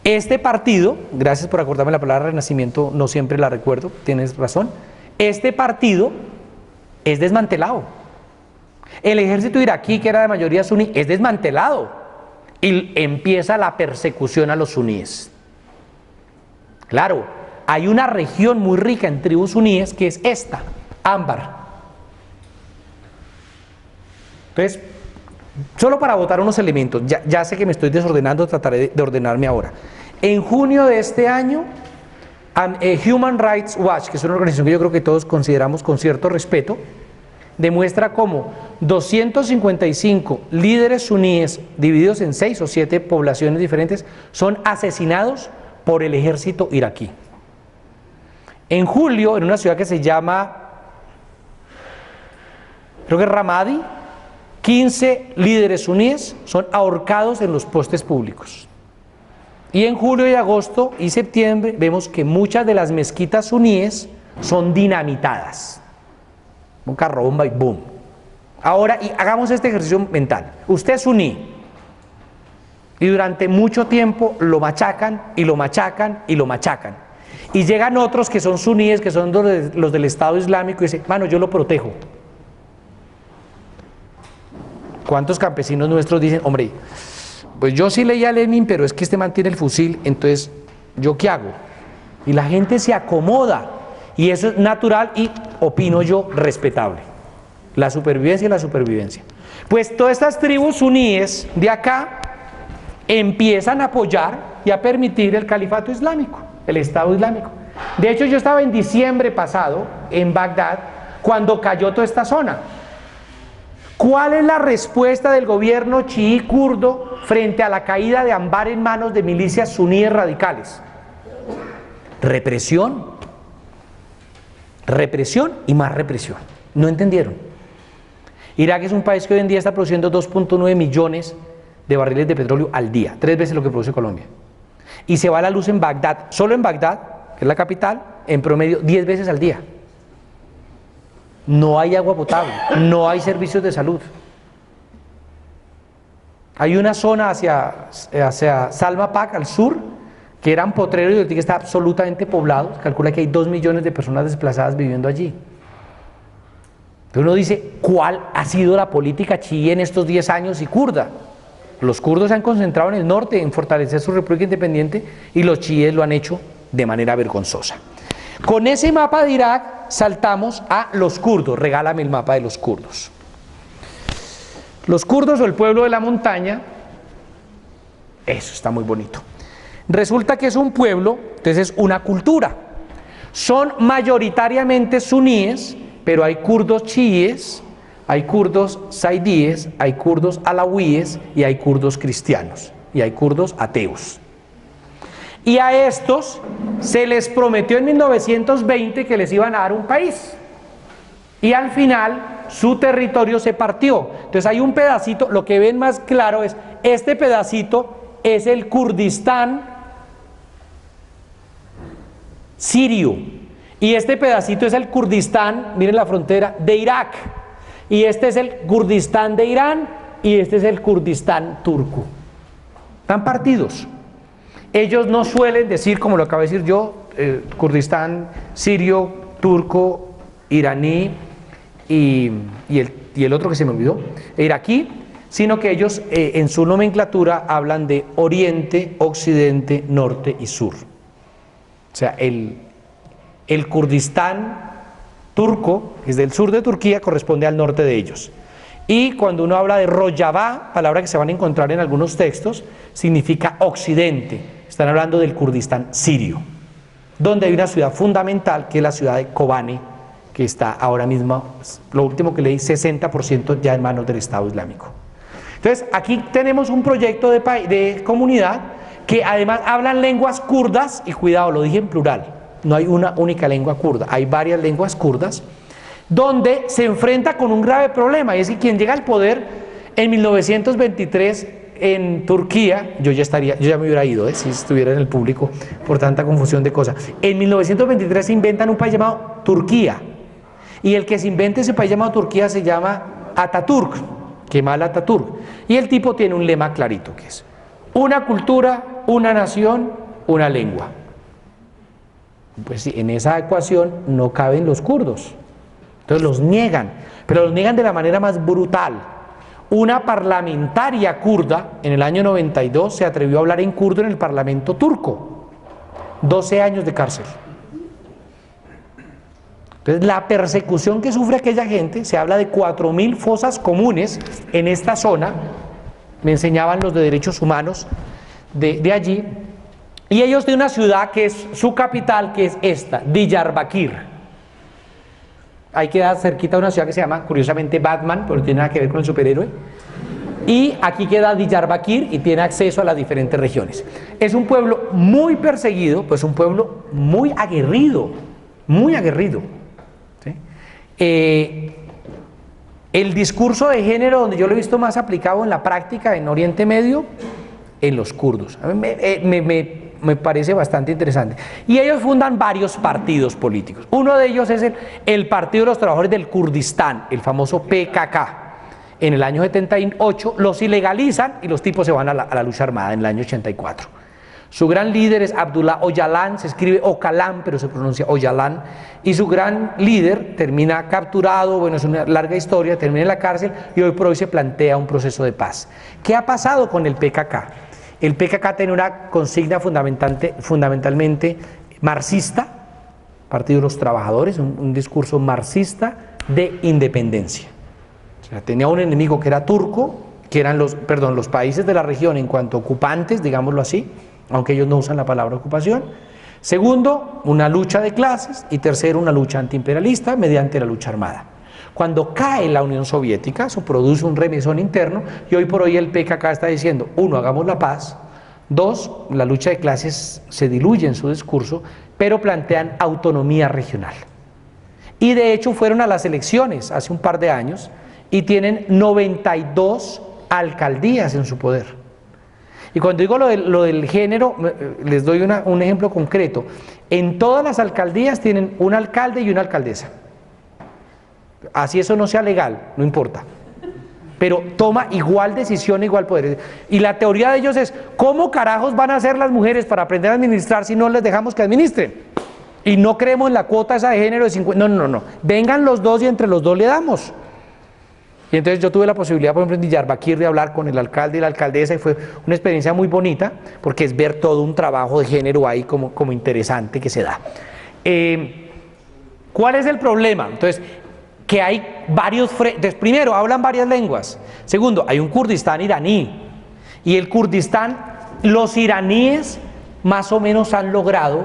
Este partido, gracias por acordarme la palabra Renacimiento, no siempre la recuerdo, tienes razón. Este partido es desmantelado. El ejército iraquí, que era de mayoría suní, es desmantelado. Y empieza la persecución a los suníes. Claro, hay una región muy rica en tribus suníes que es esta, Ámbar. Entonces, solo para votar unos elementos, ya sé que me estoy desordenando, trataré de ordenarme ahora. En junio de este año, Human Rights Watch, que es una organización que yo creo que todos consideramos con cierto respeto, demuestra cómo 255 líderes suníes divididos en 6 o 7 poblaciones diferentes son asesinados por el ejército iraquí. En julio, en una ciudad que se llama, creo que es Ramadi, 15 líderes suníes son ahorcados en los postes públicos. Y en julio y agosto y septiembre vemos que muchas de las mezquitas suníes son dinamitadas. Un carromba y boom. Ahora, y hagamos este ejercicio mental. Usted es suní. Y durante mucho tiempo lo machacan y lo machacan y lo machacan. Y llegan otros que son suníes, que son los del Estado Islámico, y dicen, mano, yo lo protejo. ¿Cuántos campesinos nuestros dicen, hombre, pues yo sí leía a Lenin, pero es que este man tiene el fusil, entonces, ¿yo qué hago? Y la gente se acomoda, y eso es natural y, opino yo, respetable. La supervivencia y la supervivencia. Pues todas estas tribus suníes de acá empiezan a apoyar y a permitir el califato islámico, el Estado Islámico. De hecho, yo estaba en diciembre pasado en Bagdad cuando cayó toda esta zona. ¿Cuál es la respuesta del gobierno chií kurdo frente a la caída de Anbar en manos de milicias suníes radicales? Represión. Represión y más represión. No entendieron. Irak es un país que hoy en día está produciendo 2.9 millones de barriles de petróleo al día, 3 veces lo que produce Colombia. Y se va la luz en Bagdad, solo en Bagdad, que es la capital, en promedio 10 veces al día. No hay agua potable, no hay servicios de salud. Hay una zona hacia Salma Pak, al sur, que eran potreros y ahorita está absolutamente poblado. Se calcula que hay 2 millones de personas desplazadas viviendo allí. Entonces uno dice, ¿cuál ha sido la política chií en estos 10 años y kurda? Los kurdos se han concentrado en el norte, en fortalecer su república independiente, y los chiíes lo han hecho de manera vergonzosa. Con ese mapa de Irak saltamos a los kurdos. Regálame el mapa de los kurdos. Los kurdos, o el pueblo de la montaña, eso está muy bonito. Resulta que es un pueblo, entonces es una cultura. Son mayoritariamente suníes, pero hay kurdos chiíes, hay kurdos zaidíes, hay kurdos alawíes y hay kurdos cristianos y hay kurdos ateos. Y a estos se les prometió en 1920 que les iban a dar un país. Y al final su territorio se partió. Entonces hay un pedacito, lo que ven más claro es, este pedacito es el Kurdistán sirio. Y este pedacito es el Kurdistán, miren la frontera, de Irak. Y este es el Kurdistán de Irán y este es el Kurdistán turco. Están partidos. Ellos no suelen decir, como lo acabo de decir yo, Kurdistán sirio, turco, iraní y el otro que se me olvidó, iraquí, sino que ellos en su nomenclatura hablan de Oriente, Occidente, Norte y Sur. O sea, el Kurdistán turco, que es del sur de Turquía, corresponde al norte de ellos. Y cuando uno habla de Rojava, palabra que se van a encontrar en algunos textos, significa occidente. Están hablando del Kurdistán sirio, donde hay una ciudad fundamental, que es la ciudad de Kobane, que está ahora mismo, lo último que leí, 60% ya en manos del Estado Islámico. Entonces, aquí tenemos un proyecto de comunidad que además hablan lenguas kurdas, y cuidado, lo dije en plural, no hay una única lengua kurda, hay varias lenguas kurdas, donde se enfrenta con un grave problema, y es que quien llega al poder en 1923 en Turquía, yo ya me hubiera ido, si estuviera en el público por tanta confusión de cosas. En 1923 se inventan un país llamado Turquía, y el que se inventa ese país llamado Turquía se llama Atatürk, Kemal Atatürk, y el tipo tiene un lema clarito, que es una cultura, una nación, una lengua. Pues sí, en esa ecuación no caben los kurdos, entonces los niegan, pero los niegan de la manera más brutal. Una parlamentaria kurda en el año 92 se atrevió a hablar en kurdo en el parlamento turco, 12 años de cárcel. Entonces la persecución que sufre aquella gente, se habla de 4.000 fosas comunes en esta zona, me enseñaban los de derechos humanos de allí, y ellos tienen una ciudad que es su capital, que es esta, Diyarbakir. Ahí queda cerquita una ciudad que se llama, curiosamente, Batman, pero no tiene nada que ver con el superhéroe. Y aquí queda Diyarbakir y tiene acceso a las diferentes regiones. Es un pueblo muy perseguido, pues un pueblo muy aguerrido, muy aguerrido. ¿Sí? El discurso de género, donde yo lo he visto más aplicado en la práctica en Oriente Medio, en los kurdos. A mí me parece bastante interesante. Y ellos fundan varios partidos políticos. Uno de ellos es el Partido de los Trabajadores del Kurdistán, el famoso PKK. en el año 78, los ilegalizan y los tipos se van a la lucha armada en el año 84. Su gran líder es Abdullah Öcalan, se escribe Öcalan, pero se pronuncia Öcalan, y su gran líder termina capturado, bueno, es una larga historia, termina en la cárcel y hoy por hoy se plantea un proceso de paz. ¿Qué ha pasado con el PKK? El PKK tiene una consigna fundamentalmente marxista, Partido de los Trabajadores, un discurso marxista de independencia. O sea, tenía un enemigo que era turco, que eran los países de la región en cuanto a ocupantes, digámoslo así, aunque ellos no usan la palabra ocupación. Segundo, una lucha de clases. Y tercero, una lucha antiimperialista mediante la lucha armada. Cuando cae la Unión Soviética, eso produce un remesón interno y hoy por hoy el PKK está diciendo, uno, hagamos la paz, dos, la lucha de clases se diluye en su discurso, pero plantean autonomía regional. Y de hecho fueron a las elecciones hace un par de años y tienen 92 alcaldías en su poder. Y cuando digo lo del género, les doy un ejemplo concreto. En todas las alcaldías tienen un alcalde y una alcaldesa. Así eso no sea legal, no importa. Pero toma igual decisión, igual poder. Y la teoría de ellos es, ¿cómo carajos van a hacer las mujeres para aprender a administrar si no les dejamos que administren? Y no creemos en la cuota esa de género de 50. No. Vengan los dos y entre los dos le damos. Y entonces yo tuve la posibilidad, por ejemplo, en Diyarbakir de hablar con el alcalde y la alcaldesa y fue una experiencia muy bonita porque es ver todo un trabajo de género ahí como interesante que se da. ¿Cuál es el problema? Entonces, que hay varios frentes. Primero, hablan varias lenguas. Segundo, hay un Kurdistán iraní. Y el Kurdistán, los iraníes más o menos han logrado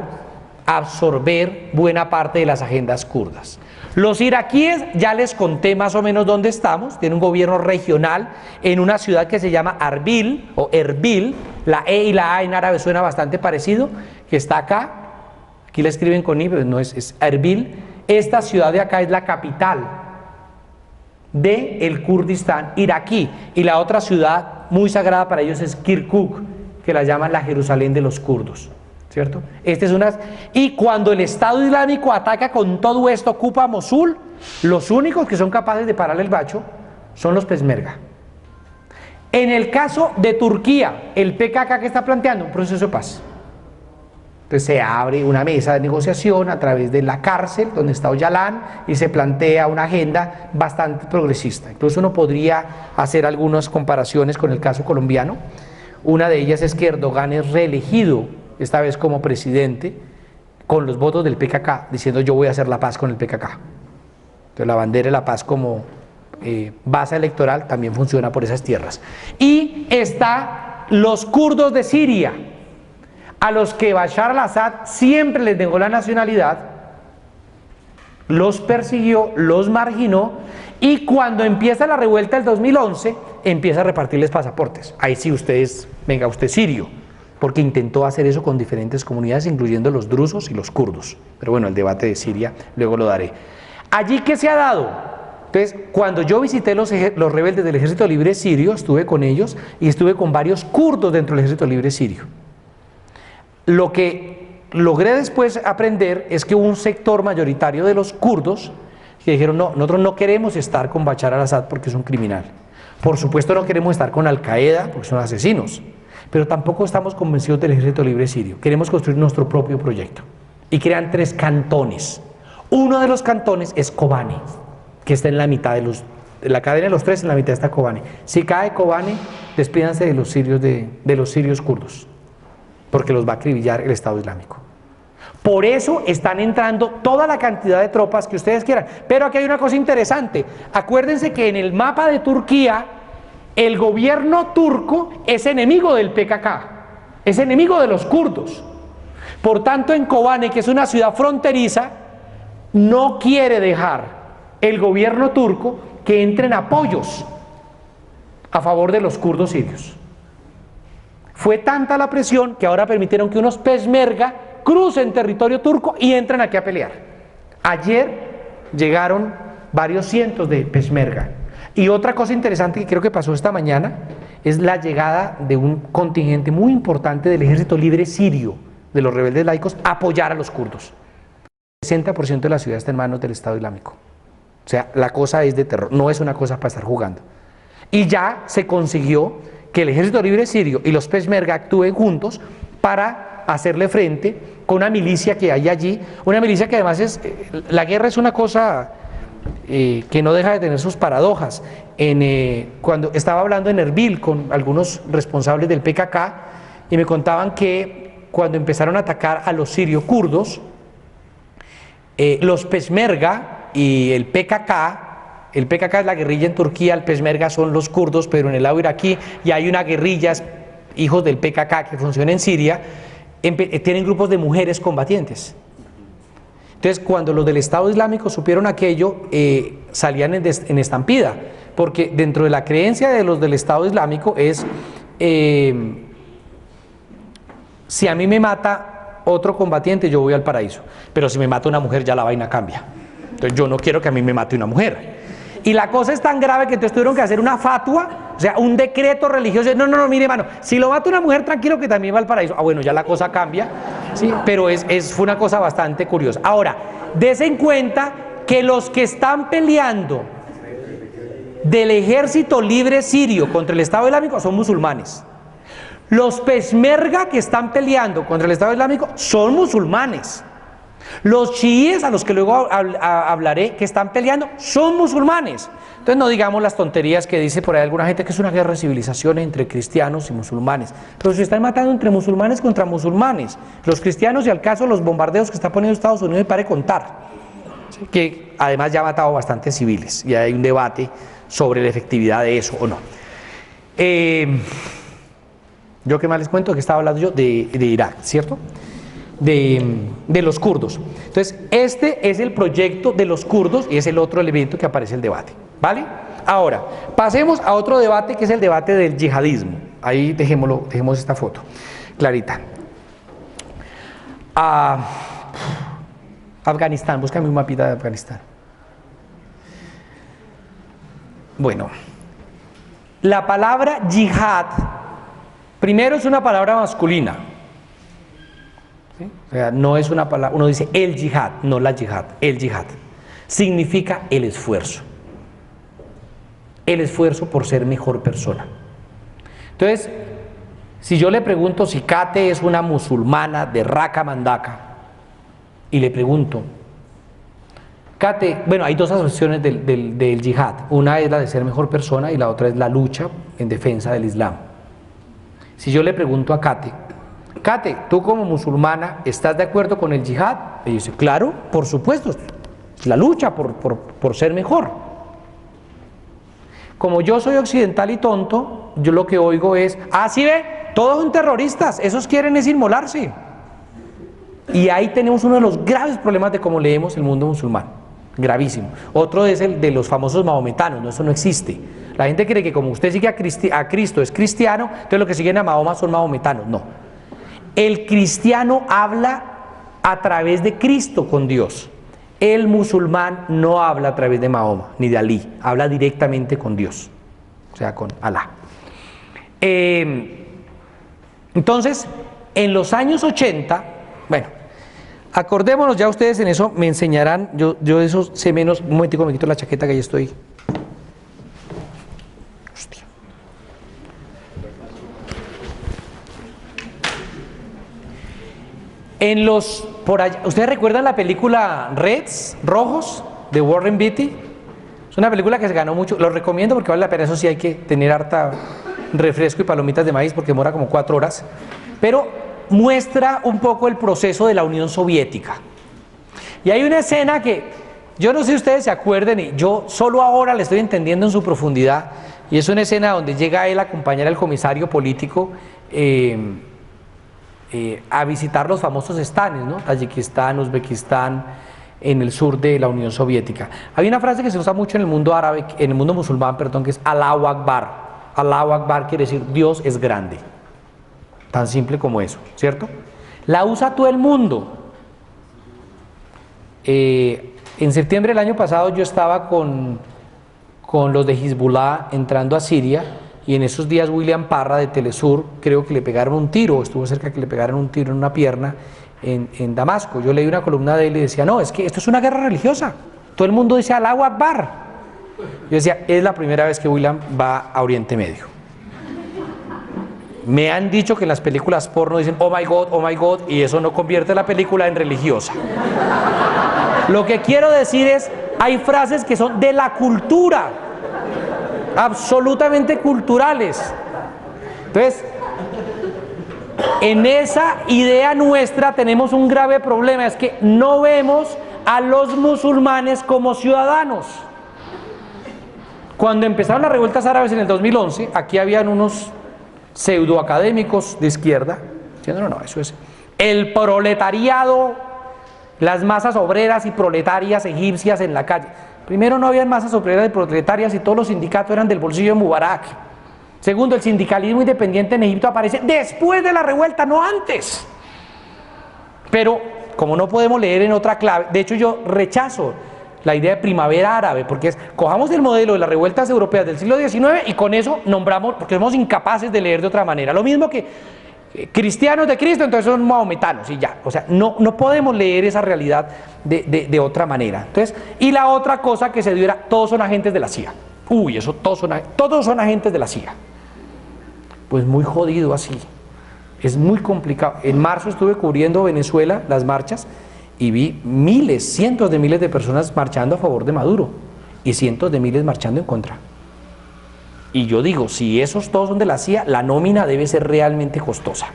absorber buena parte de las agendas kurdas. Los iraquíes, ya les conté más o menos dónde estamos, tienen un gobierno regional en una ciudad que se llama Arbil o Erbil, la E y la A en árabe suena bastante parecido, que está acá, aquí la escriben con I, pero no es Erbil. Esta ciudad de acá es la capital del Kurdistán iraquí y la otra ciudad muy sagrada para ellos es Kirkuk, que la llaman la Jerusalén de los kurdos. ¿Cierto? Y cuando el Estado Islámico ataca con todo esto, ocupa Mosul, los únicos que son capaces de parar el bacho son los peshmerga. En el caso de Turquía, el PKK que está planteando un proceso de paz. Entonces se abre una mesa de negociación a través de la cárcel donde está Öcalan y se plantea una agenda bastante progresista. Incluso uno podría hacer algunas comparaciones con el caso colombiano. Una de ellas es que Erdogan es reelegido esta vez como presidente, con los votos del PKK, diciendo yo voy a hacer la paz con el PKK. Entonces la bandera de la paz como base electoral también funciona por esas tierras. Y está los kurdos de Siria, a los que Bashar al-Assad siempre les negó la nacionalidad, los persiguió, los marginó, y cuando empieza la revuelta del 2011, empieza a repartirles pasaportes. Ahí sí ustedes, venga usted sirio, porque intentó hacer eso con diferentes comunidades, incluyendo los drusos y los kurdos. Pero bueno, el debate de Siria luego lo daré. ¿Allí qué se ha dado? Entonces, cuando yo visité los rebeldes del Ejército Libre Sirio, estuve con ellos y estuve con varios kurdos dentro del Ejército Libre Sirio. Lo que logré después aprender es que hubo un sector mayoritario de los kurdos que dijeron, no, nosotros no queremos estar con Bashar al-Assad porque es un criminal. Por supuesto no queremos estar con Al-Qaeda porque son asesinos. Pero tampoco estamos convencidos del Ejército Libre Sirio. Queremos construir nuestro propio proyecto. Y crean 3 cantones. Uno de los cantones es Kobane, que está en la mitad de la cadena de los 3, en la mitad está Kobane. Si cae Kobane, despídanse de los sirios kurdos, porque los va a acribillar el Estado Islámico. Por eso están entrando toda la cantidad de tropas que ustedes quieran. Pero aquí hay una cosa interesante. Acuérdense que en el mapa de Turquía, el gobierno turco es enemigo del PKK, es enemigo de los kurdos. Por tanto, en Kobane, que es una ciudad fronteriza, no quiere dejar el gobierno turco que entren apoyos a favor de los kurdos sirios. Fue tanta la presión que ahora permitieron que unos peshmerga crucen territorio turco y entren aquí a pelear. Ayer llegaron varios cientos de peshmerga. Y otra cosa interesante que creo que pasó esta mañana es la llegada de un contingente muy importante del Ejército Libre Sirio, de los rebeldes laicos, a apoyar a los kurdos. El 60% de la ciudad está en manos del Estado Islámico. O sea, la cosa es de terror, no es una cosa para estar jugando. Y ya se consiguió que el Ejército Libre Sirio y los Peshmerga actúen juntos para hacerle frente con una milicia que hay allí, una milicia que además es, la guerra es una cosa que no deja de tener sus paradojas. Cuando estaba hablando en Erbil con algunos responsables del PKK y me contaban que cuando empezaron a atacar a los sirios kurdos, los Peshmerga y el PKK es la guerrilla en Turquía, el Peshmerga son los kurdos, pero en el lado iraquí, y hay una guerrilla, hijos del PKK, que funciona en Siria, tienen grupos de mujeres combatientes. Entonces, cuando los del Estado Islámico supieron aquello, salían en estampida, porque dentro de la creencia de los del Estado Islámico es, si a mí me mata otro combatiente, yo voy al paraíso, pero si me mata una mujer, ya la vaina cambia. Entonces, yo no quiero que a mí me mate una mujer. Y la cosa es tan grave que entonces tuvieron que hacer una fatua, o sea, un decreto religioso. No, mire, hermano, si lo mata una mujer, tranquilo que también va al paraíso. Ah, bueno, ya la cosa cambia, ¿sí? Pero fue una cosa bastante curiosa. Ahora, des en cuenta que los que están peleando del Ejército Libre Sirio contra el Estado Islámico son musulmanes. Los Peshmerga que están peleando contra el Estado Islámico son musulmanes. Los chiíes, a los que luego hablaré, que están peleando, son musulmanes. Entonces no digamos las tonterías que dice por ahí alguna gente que es una guerra de civilizaciones entre cristianos y musulmanes. Pero se están matando entre musulmanes contra musulmanes. Los cristianos, y al caso los bombardeos que está poniendo Estados Unidos, para de contar. ¿Sí? Que además ya ha matado bastantes civiles. Y hay un debate sobre la efectividad de eso o no. Yo qué más les cuento, que estaba hablando yo de Irak, ¿cierto? De los kurdos. Entonces, este es el proyecto de los kurdos y es el otro elemento que aparece en el debate, ¿vale? Ahora, pasemos a otro debate que es el debate del yihadismo. Ahí dejemos esta foto clarita. Afganistán, búscame un mapita de Afganistán. Bueno, la palabra yihad, primero es una palabra masculina. ¿Sí? O sea, no es una palabra, uno dice el yihad, no la yihad, el yihad. Significa el esfuerzo por ser mejor persona. Entonces, si yo le pregunto si Kate es una musulmana de Raca Mandaca, y le pregunto, Kate, bueno, hay dos acepciones del yihad, una es la de ser mejor persona y la otra es la lucha en defensa del Islam. Si yo le pregunto a Kate, tú como musulmana, ¿estás de acuerdo con el yihad? Ella dice, claro, por supuesto, la lucha por ser mejor. Como yo soy occidental y tonto, yo lo que oigo es, ¿sí ve? Todos son terroristas, esos quieren es inmolarse. Y ahí tenemos uno de los graves problemas de cómo leemos el mundo musulmán, gravísimo. Otro es el de los famosos mahometanos, no, eso no existe. La gente cree que como usted sigue a Cristo es cristiano, entonces los que siguen a Mahoma son mahometanos, no. El cristiano habla a través de Cristo con Dios. El musulmán no habla a través de Mahoma ni de Alí, habla directamente con Dios, o sea, con Alá. Entonces, en los años 80, bueno, acordémonos, ya ustedes en eso me enseñarán, yo de eso sé menos. Un momentico, me quito la chaqueta que ya estoy. Hostia. Por allá, ¿ustedes recuerdan la película Reds, Rojos, de Warren Beatty? Es una película que se ganó mucho, lo recomiendo porque vale la pena, eso sí hay que tener harta refresco y palomitas de maíz porque demora como 4 horas, pero muestra un poco el proceso de la Unión Soviética. Y hay una escena que, yo no sé si ustedes se acuerden, y yo solo ahora la estoy entendiendo en su profundidad, y es una escena donde llega él a acompañar al comisario político a visitar los famosos estanes, ¿no? Tayikistán, Uzbekistán, en el sur de la Unión Soviética. Hay una frase que se usa mucho en el mundo árabe, en el mundo musulmán, perdón, que es Allahu Akbar. Allahu Akbar quiere decir Dios es grande. Tan simple como eso, ¿cierto? La usa todo el mundo. En septiembre del año pasado yo estaba con los de Hezbollah entrando a Siria, y en esos días William Parra de Telesur, creo que le pegaron un tiro, estuvo cerca que le pegaran un tiro en una pierna en Damasco. Yo leí una columna de él y decía, no, es que esto es una guerra religiosa, todo el mundo dice Allahu Akbar, Yo decía, es la primera vez que William va a Oriente Medio. Me han dicho que en las películas porno dicen oh my God, y eso no convierte la película en religiosa. Lo que quiero decir es, hay frases que son de la cultura, absolutamente culturales. Entonces, en esa idea nuestra tenemos un grave problema, es que no vemos a los musulmanes como ciudadanos. Cuando empezaron las revueltas árabes en el 2011, aquí habían unos pseudoacadémicos de izquierda diciendo no, eso es el proletariado, las masas obreras y proletarias egipcias en la calle. Primero, no habían masas obreras y proletarias y todos los sindicatos eran del bolsillo de Mubarak. Segundo, el sindicalismo independiente en Egipto aparece después de la revuelta, no antes. Pero como no podemos leer en otra clave, de hecho yo rechazo la idea de primavera árabe, porque es, cojamos el modelo de las revueltas europeas del siglo XIX y con eso nombramos, porque somos incapaces de leer de otra manera. Lo mismo que cristianos de Cristo, entonces son mahometanos y ya. O sea, no podemos leer esa realidad de otra manera. Entonces, y la otra cosa que se dio era, todos son agentes de la CIA. Uy, eso todos son agentes de la CIA. Pues muy jodido así. Es muy complicado. En marzo estuve cubriendo Venezuela, las marchas, y vi miles, cientos de miles de personas marchando a favor de Maduro y cientos de miles marchando en contra. Y yo digo, si esos todos son de la CIA, la nómina debe ser realmente costosa.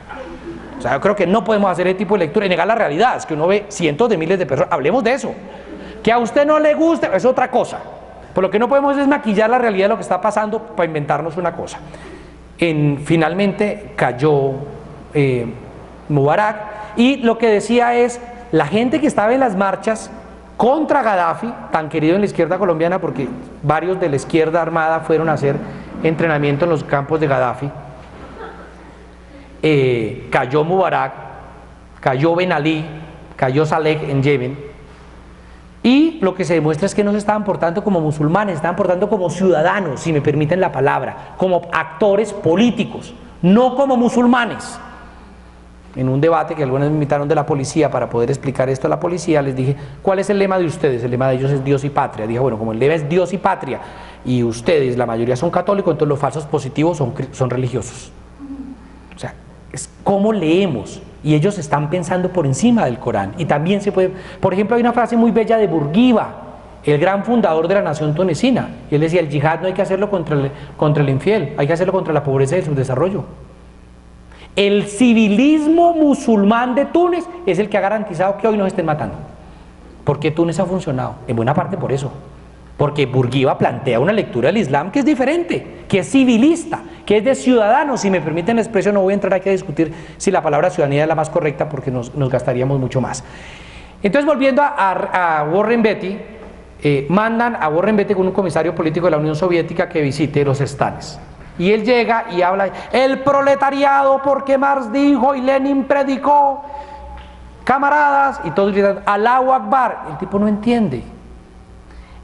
O sea, yo creo que no podemos hacer ese tipo de lectura y negar la realidad, es que uno ve cientos de miles de personas, hablemos de eso. Que a usted no le guste, es otra cosa. Por lo que no podemos es maquillar la realidad de lo que está pasando para inventarnos una cosa. Finalmente cayó Mubarak y lo que decía es, la gente que estaba en las marchas contra Gaddafi, tan querido en la izquierda colombiana porque varios de la izquierda armada fueron a hacer entrenamiento en los campos de Gaddafi, cayó Mubarak, cayó Ben Ali, cayó Saleh en Yemen, y lo que se demuestra es que no se estaban portando como musulmanes, estaban portando como ciudadanos, si me permiten la palabra, como actores políticos, no como musulmanes. En un debate que algunos me invitaron de la policía para poder explicar esto a la policía, les dije, ¿cuál es el lema de ustedes? El lema de ellos es Dios y Patria. Dije, bueno, como el lema es Dios y Patria, y ustedes, la mayoría son católicos, entonces los falsos positivos son religiosos. O sea, es cómo leemos, y ellos están pensando por encima del Corán. Y también se puede, por ejemplo, hay una frase muy bella de Bourguiba, el gran fundador de la nación tunecina, y él decía, el yihad no hay que hacerlo contra el infiel, hay que hacerlo contra la pobreza y el subdesarrollo. El civilismo musulmán de Túnez es el que ha garantizado que hoy nos estén matando. ¿Por qué Túnez ha funcionado? En buena parte por eso. Porque Bourguiba plantea una lectura del Islam que es diferente, que es civilista, que es de ciudadanos. Si me permiten la expresión, no voy a entrar aquí a discutir si la palabra ciudadanía es la más correcta porque nos gastaríamos mucho más. Entonces, volviendo a Warren Beatty, mandan a Warren Beatty con un comisario político de la Unión Soviética que visite los estanes. Y él llega y habla, el proletariado, porque Marx dijo y Lenin predicó, camaradas, y todos gritan, Allahu Akbar. El tipo no entiende.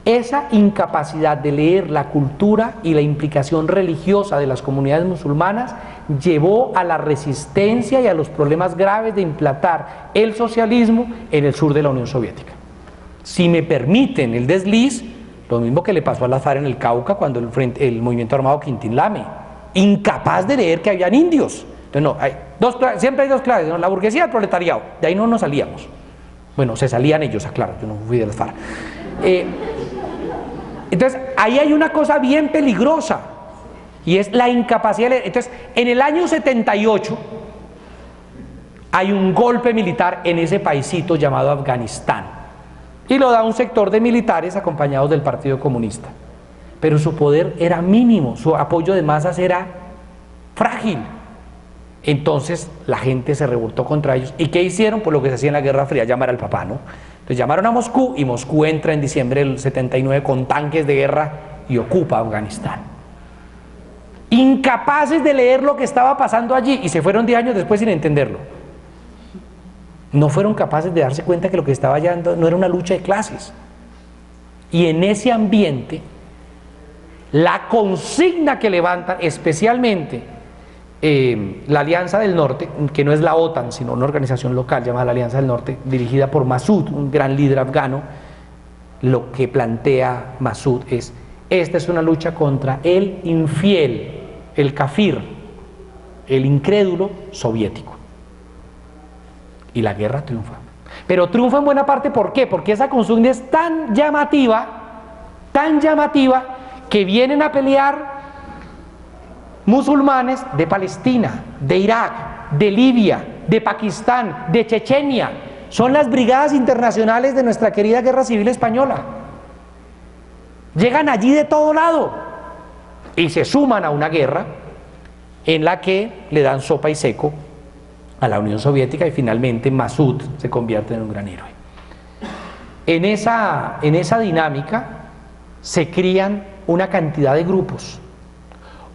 Esa incapacidad de leer la cultura y la implicación religiosa de las comunidades musulmanas llevó a la resistencia y a los problemas graves de implantar el socialismo en el sur de la Unión Soviética. Si me permiten el desliz, lo mismo que le pasó al Azar en el Cauca cuando el movimiento armado Quintín Lame, incapaz de leer que habían indios. Entonces, no, siempre hay dos claves, ¿no? La burguesía y el proletariado, de ahí no nos salíamos. Bueno, se salían ellos, aclaro, yo no fui del Azar. Entonces, ahí hay una cosa bien peligrosa, y es la incapacidad de leer. Entonces, en el año 78, hay un golpe militar en ese paisito llamado Afganistán. Y lo da un sector de militares acompañados del Partido Comunista. Pero su poder era mínimo, su apoyo de masas era frágil. Entonces la gente se revoltó contra ellos. ¿Y qué hicieron? Pues lo que se hacía en la Guerra Fría, llamar al papá, ¿no? Entonces llamaron a Moscú y Moscú entra en diciembre del 79 con tanques de guerra y ocupa Afganistán. Incapaces de leer lo que estaba pasando allí y se fueron 10 años después sin entenderlo. No fueron capaces de darse cuenta que lo que estaba allá no era una lucha de clases. Y en ese ambiente, la consigna que levantan, especialmente la Alianza del Norte, que no es la OTAN, sino una organización local llamada la Alianza del Norte, dirigida por Massoud, un gran líder afgano, lo que plantea Massoud es Esta es una lucha contra el infiel, el kafir, el incrédulo soviético. Y la guerra triunfa. Pero triunfa en buena parte, ¿por qué? Porque esa consigna es tan llamativa, que vienen a pelear musulmanes de Palestina, de Irak, de Libia, de Pakistán, de Chechenia. Son las brigadas internacionales de nuestra querida Guerra Civil Española. Llegan allí de todo lado y se suman a una guerra en la que le dan sopa y seco a la Unión Soviética y finalmente Masud se convierte en un gran héroe. En esa dinámica se crían una cantidad de grupos.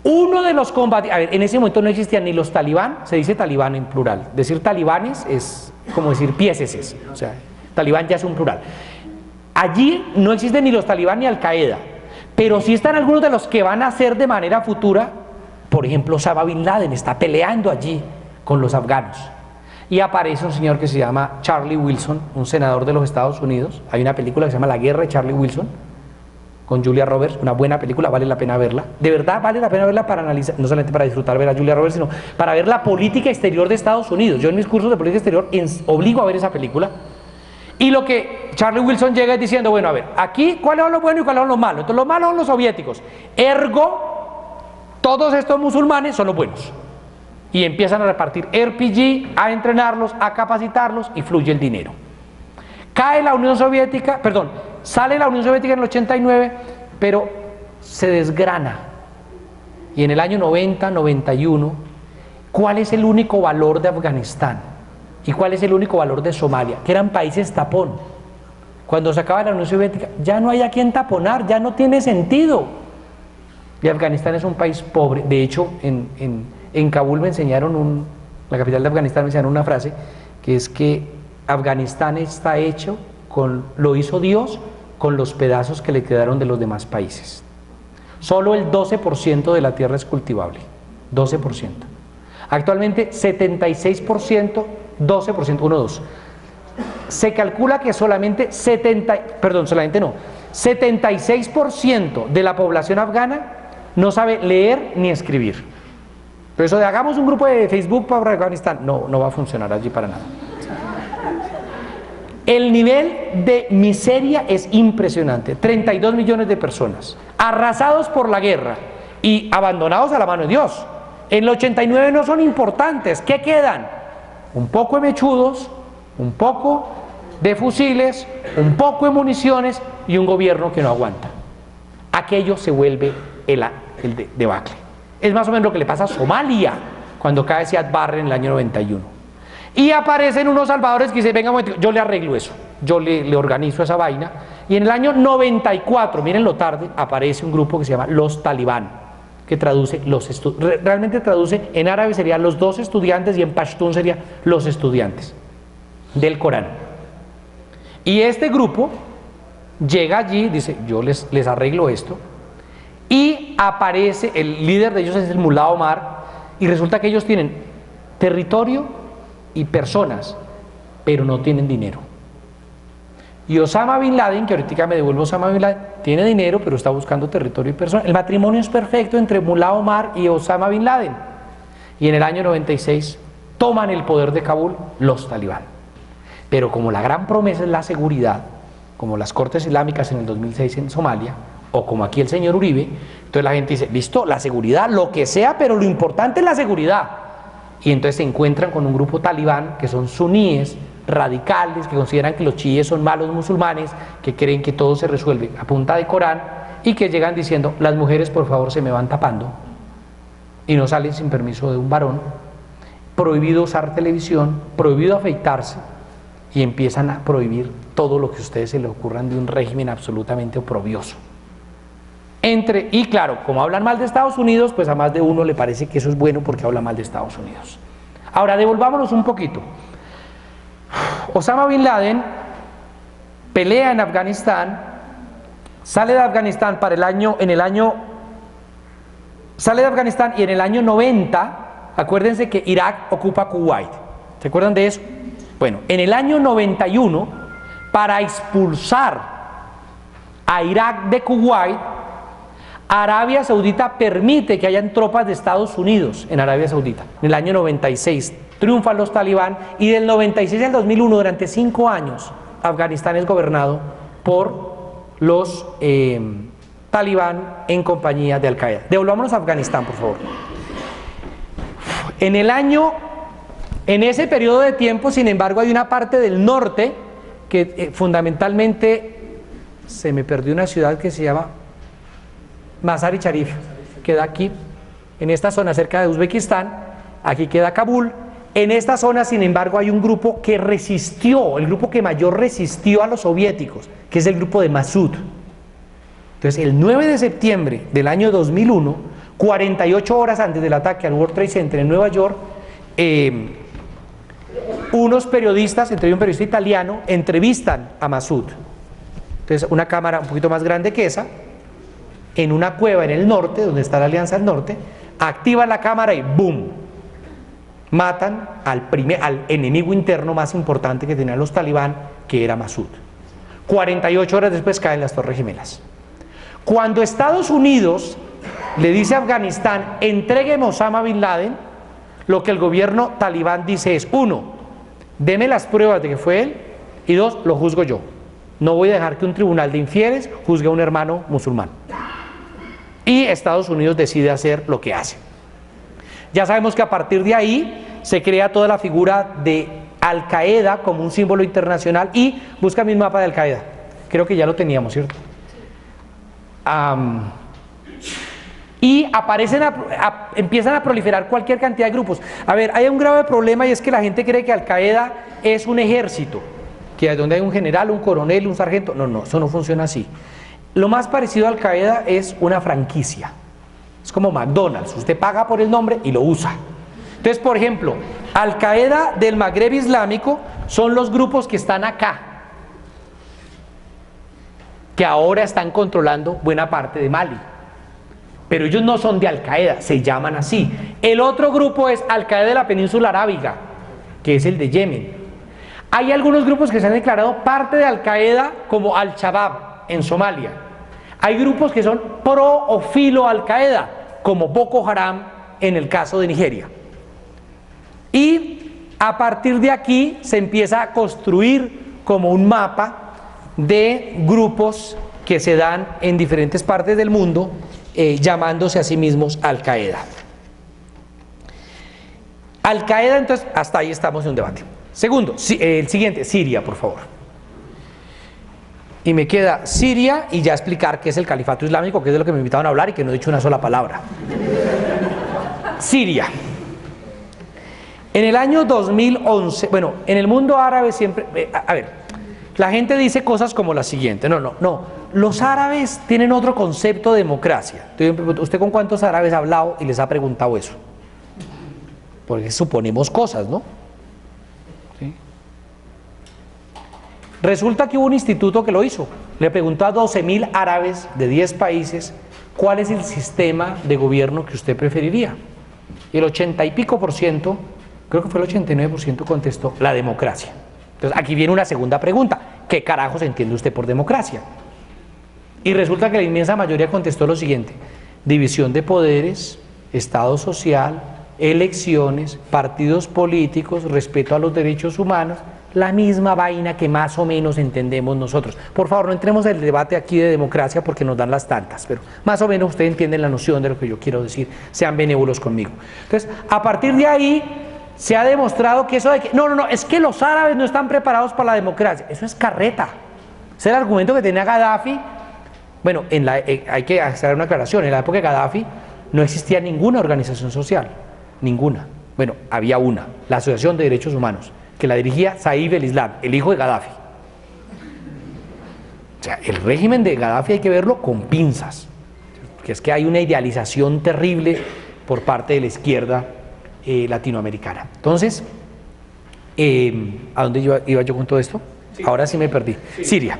Uno de los combatientes, en ese momento no existían ni los talibán, se dice talibán en plural. Decir talibanes es como decir pieseses, o sea, talibán ya es un plural. Allí no existen ni los talibán ni Al-Qaeda, pero sí están algunos de los que van a ser de manera futura. Por ejemplo, Osama Bin Laden está peleando allí con los afganos. Y aparece un señor que se llama Charlie Wilson, un senador de los Estados Unidos. Hay una película que se llama La Guerra de Charlie Wilson, con Julia Roberts, una buena película, vale la pena verla. De verdad vale la pena verla para analizar, no solamente para disfrutar ver a Julia Roberts, sino para ver la política exterior de Estados Unidos. Yo en mis cursos de política exterior obligo a ver esa película. Y lo que Charlie Wilson llega es diciendo, bueno, a ver, aquí cuáles son los buenos y cuáles son los malos. Entonces los malos son los soviéticos. Ergo, todos estos musulmanes son los buenos. Y empiezan a repartir RPG, a entrenarlos, a capacitarlos y fluye el dinero. Cae la Unión Soviética, sale la Unión Soviética en el 89, pero se desgrana. Y en el año 90, 91, ¿cuál es el único valor de Afganistán? ¿Y cuál es el único valor de Somalia? Que eran países tapón. Cuando se acaba la Unión Soviética, ya no hay a quien taponar, ya no tiene sentido. Y Afganistán es un país pobre. De hecho, en Kabul me enseñaron, la capital de Afganistán me enseñaron una frase, que es que Afganistán está hecho lo hizo Dios con los pedazos que le quedaron de los demás países. Solo el 12% de la tierra es cultivable, 12%. Actualmente 76%, 12%, 2. Se calcula que solamente 76% de la población afgana no sabe leer ni escribir. Pero eso de hagamos un grupo de Facebook para Afganistán, no va a funcionar allí para nada. El nivel de miseria es impresionante, 32 millones de personas, arrasados por la guerra y abandonados a la mano de Dios. En el 89 no son importantes, ¿qué quedan? Un poco de mechudos, un poco de fusiles, un poco de municiones y un gobierno que no aguanta. Aquello se vuelve el debacle. Es más o menos lo que le pasa a Somalia cuando cae Siad Barre en el año 91. Y aparecen unos salvadores que dicen, venga un momento, yo le arreglo eso, yo le organizo esa vaina. Y en el año 94, mírenlo tarde, aparece un grupo que se llama Los Talibán, que traduce realmente traduce, en árabe sería los dos estudiantes y en pashtún sería los estudiantes del Corán. Y este grupo llega allí, dice, yo les arreglo esto, y aparece, el líder de ellos es el Mullah Omar, y resulta que ellos tienen territorio y personas, pero no tienen dinero. Y Osama Bin Laden, que ahorita me devuelvo Osama Bin Laden, tiene dinero, pero está buscando territorio y personas. El matrimonio es perfecto entre Mullah Omar y Osama Bin Laden. Y en el año 96 toman el poder de Kabul los talibán. Pero como la gran promesa es la seguridad, como las cortes islámicas en el 2006 en Somalia, o como aquí el señor Uribe, entonces la gente dice, listo, la seguridad, lo que sea, pero lo importante es la seguridad. Y entonces se encuentran con un grupo talibán que son suníes, radicales, que consideran que los chiíes son malos musulmanes, que creen que todo se resuelve a punta de Corán, y que llegan diciendo, las mujeres por favor se me van tapando, y no salen sin permiso de un varón, prohibido usar televisión, prohibido afeitarse, y empiezan a prohibir todo lo que a ustedes se les ocurran de un régimen absolutamente oprobioso. Y claro, como hablan mal de Estados Unidos, pues a más de uno le parece que eso es bueno porque habla mal de Estados Unidos. Ahora, devolvámonos un poquito. Osama Bin Laden pelea en Afganistán, sale de Afganistán sale de Afganistán y en el año 90, acuérdense que Irak ocupa Kuwait. ¿Se acuerdan de eso? Bueno, en el año 91, para expulsar a Irak de Kuwait, Arabia Saudita permite que hayan tropas de Estados Unidos en Arabia Saudita. En el año 96 triunfan los talibán y del 96 al 2001, durante 5 años, Afganistán es gobernado por los talibán en compañía de Al-Qaeda. Devolvámonos a Afganistán, por favor. En ese periodo de tiempo, sin embargo, hay una parte del norte que fundamentalmente, se me perdió una ciudad que se llama Mazar-i Sharif, queda aquí, en esta zona cerca de Uzbekistán, aquí queda Kabul. En esta zona, sin embargo, hay un grupo que resistió, el grupo que mayor resistió a los soviéticos, que es el grupo de Massoud. Entonces, el 9 de septiembre del año 2001, 48 horas antes del ataque al World Trade Center en Nueva York, unos periodistas, entre ellos un periodista italiano, entrevistan a Massoud. Entonces, una cámara un poquito más grande que esa, en una cueva en el norte, donde está la Alianza del Norte, activan la cámara y ¡boom! Matan al enemigo interno más importante que tenían los talibán, que era Massoud. 48 horas después caen las Torres Gemelas. Cuando Estados Unidos le dice a Afganistán, entrégueme a Osama Bin Laden, lo que el gobierno talibán dice es, 1, deme las pruebas de que fue él, y 2, lo juzgo yo. No voy a dejar que un tribunal de infieles juzgue a un hermano musulmán. Y Estados Unidos decide hacer lo que hace. Ya sabemos que a partir de ahí se crea toda la figura de Al-Qaeda como un símbolo internacional. Y busca mi mapa de Al-Qaeda. Creo que ya lo teníamos, ¿cierto? Y empiezan a proliferar cualquier cantidad de grupos. A ver, hay un grave problema y es que la gente cree que Al-Qaeda es un ejército, que es donde hay un general, un coronel, un sargento. No, eso no funciona así. Lo más parecido a Al-Qaeda es una franquicia. Es como McDonald's, usted paga por el nombre y lo usa. Entonces, por ejemplo, Al-Qaeda del Magreb Islámico son los grupos que están acá, que ahora están controlando buena parte de Mali. Pero ellos no son de Al-Qaeda, se llaman así. El otro grupo es Al-Qaeda de la península arábiga, que es el de Yemen. Hay algunos grupos que se han declarado parte de Al-Qaeda, como Al-Shabaab en Somalia. Hay grupos que son pro o filo Al-Qaeda, como Boko Haram en el caso de Nigeria. Y a partir de aquí se empieza a construir como un mapa de grupos que se dan en diferentes partes del mundo, llamándose a sí mismos Al-Qaeda. Al-Qaeda, entonces, hasta ahí estamos en un debate. Segundo, el siguiente, Siria, por favor. Y me queda Siria y ya explicar qué es el califato islámico, que es de lo que me invitaron a hablar y que no he dicho una sola palabra. Siria. En el año 2011, bueno, en el mundo árabe siempre, a ver, la gente dice cosas como la siguiente, no, los árabes tienen otro concepto de democracia. ¿Usted con cuántos árabes ha hablado y les ha preguntado eso? Porque suponemos cosas, ¿no? ¿Sí? Resulta que hubo un instituto que lo hizo. Le preguntó a 12.000 árabes de 10 países cuál es el sistema de gobierno que usted preferiría. Y el 80 y pico por ciento, creo que fue el 89%, contestó la democracia. Entonces aquí viene una segunda pregunta: ¿qué carajos entiende usted por democracia? Y resulta que la inmensa mayoría contestó lo siguiente: división de poderes, Estado social, elecciones, partidos políticos, respeto a los derechos humanos, la misma vaina que más o menos entendemos nosotros. Por favor, no entremos en el debate aquí de democracia porque nos dan las tantas, pero más o menos ustedes entienden la noción de lo que yo quiero decir, sean benévolos conmigo. Entonces, a partir de ahí se ha demostrado que eso de que no, es que los árabes no están preparados para la democracia, eso es carreta. Ese es el argumento que tenía Gaddafi. Bueno, hay que hacer una aclaración: en la época de Gaddafi no existía ninguna organización social, ninguna. Bueno, había una, la Asociación de Derechos Humanos, que la dirigía Saif el-Islam, el hijo de Gaddafi. O sea, el régimen de Gaddafi hay que verlo con pinzas, porque es que hay una idealización terrible por parte de la izquierda latinoamericana. Entonces, ¿a dónde iba yo con todo esto? Sí. Ahora sí me perdí. Siria.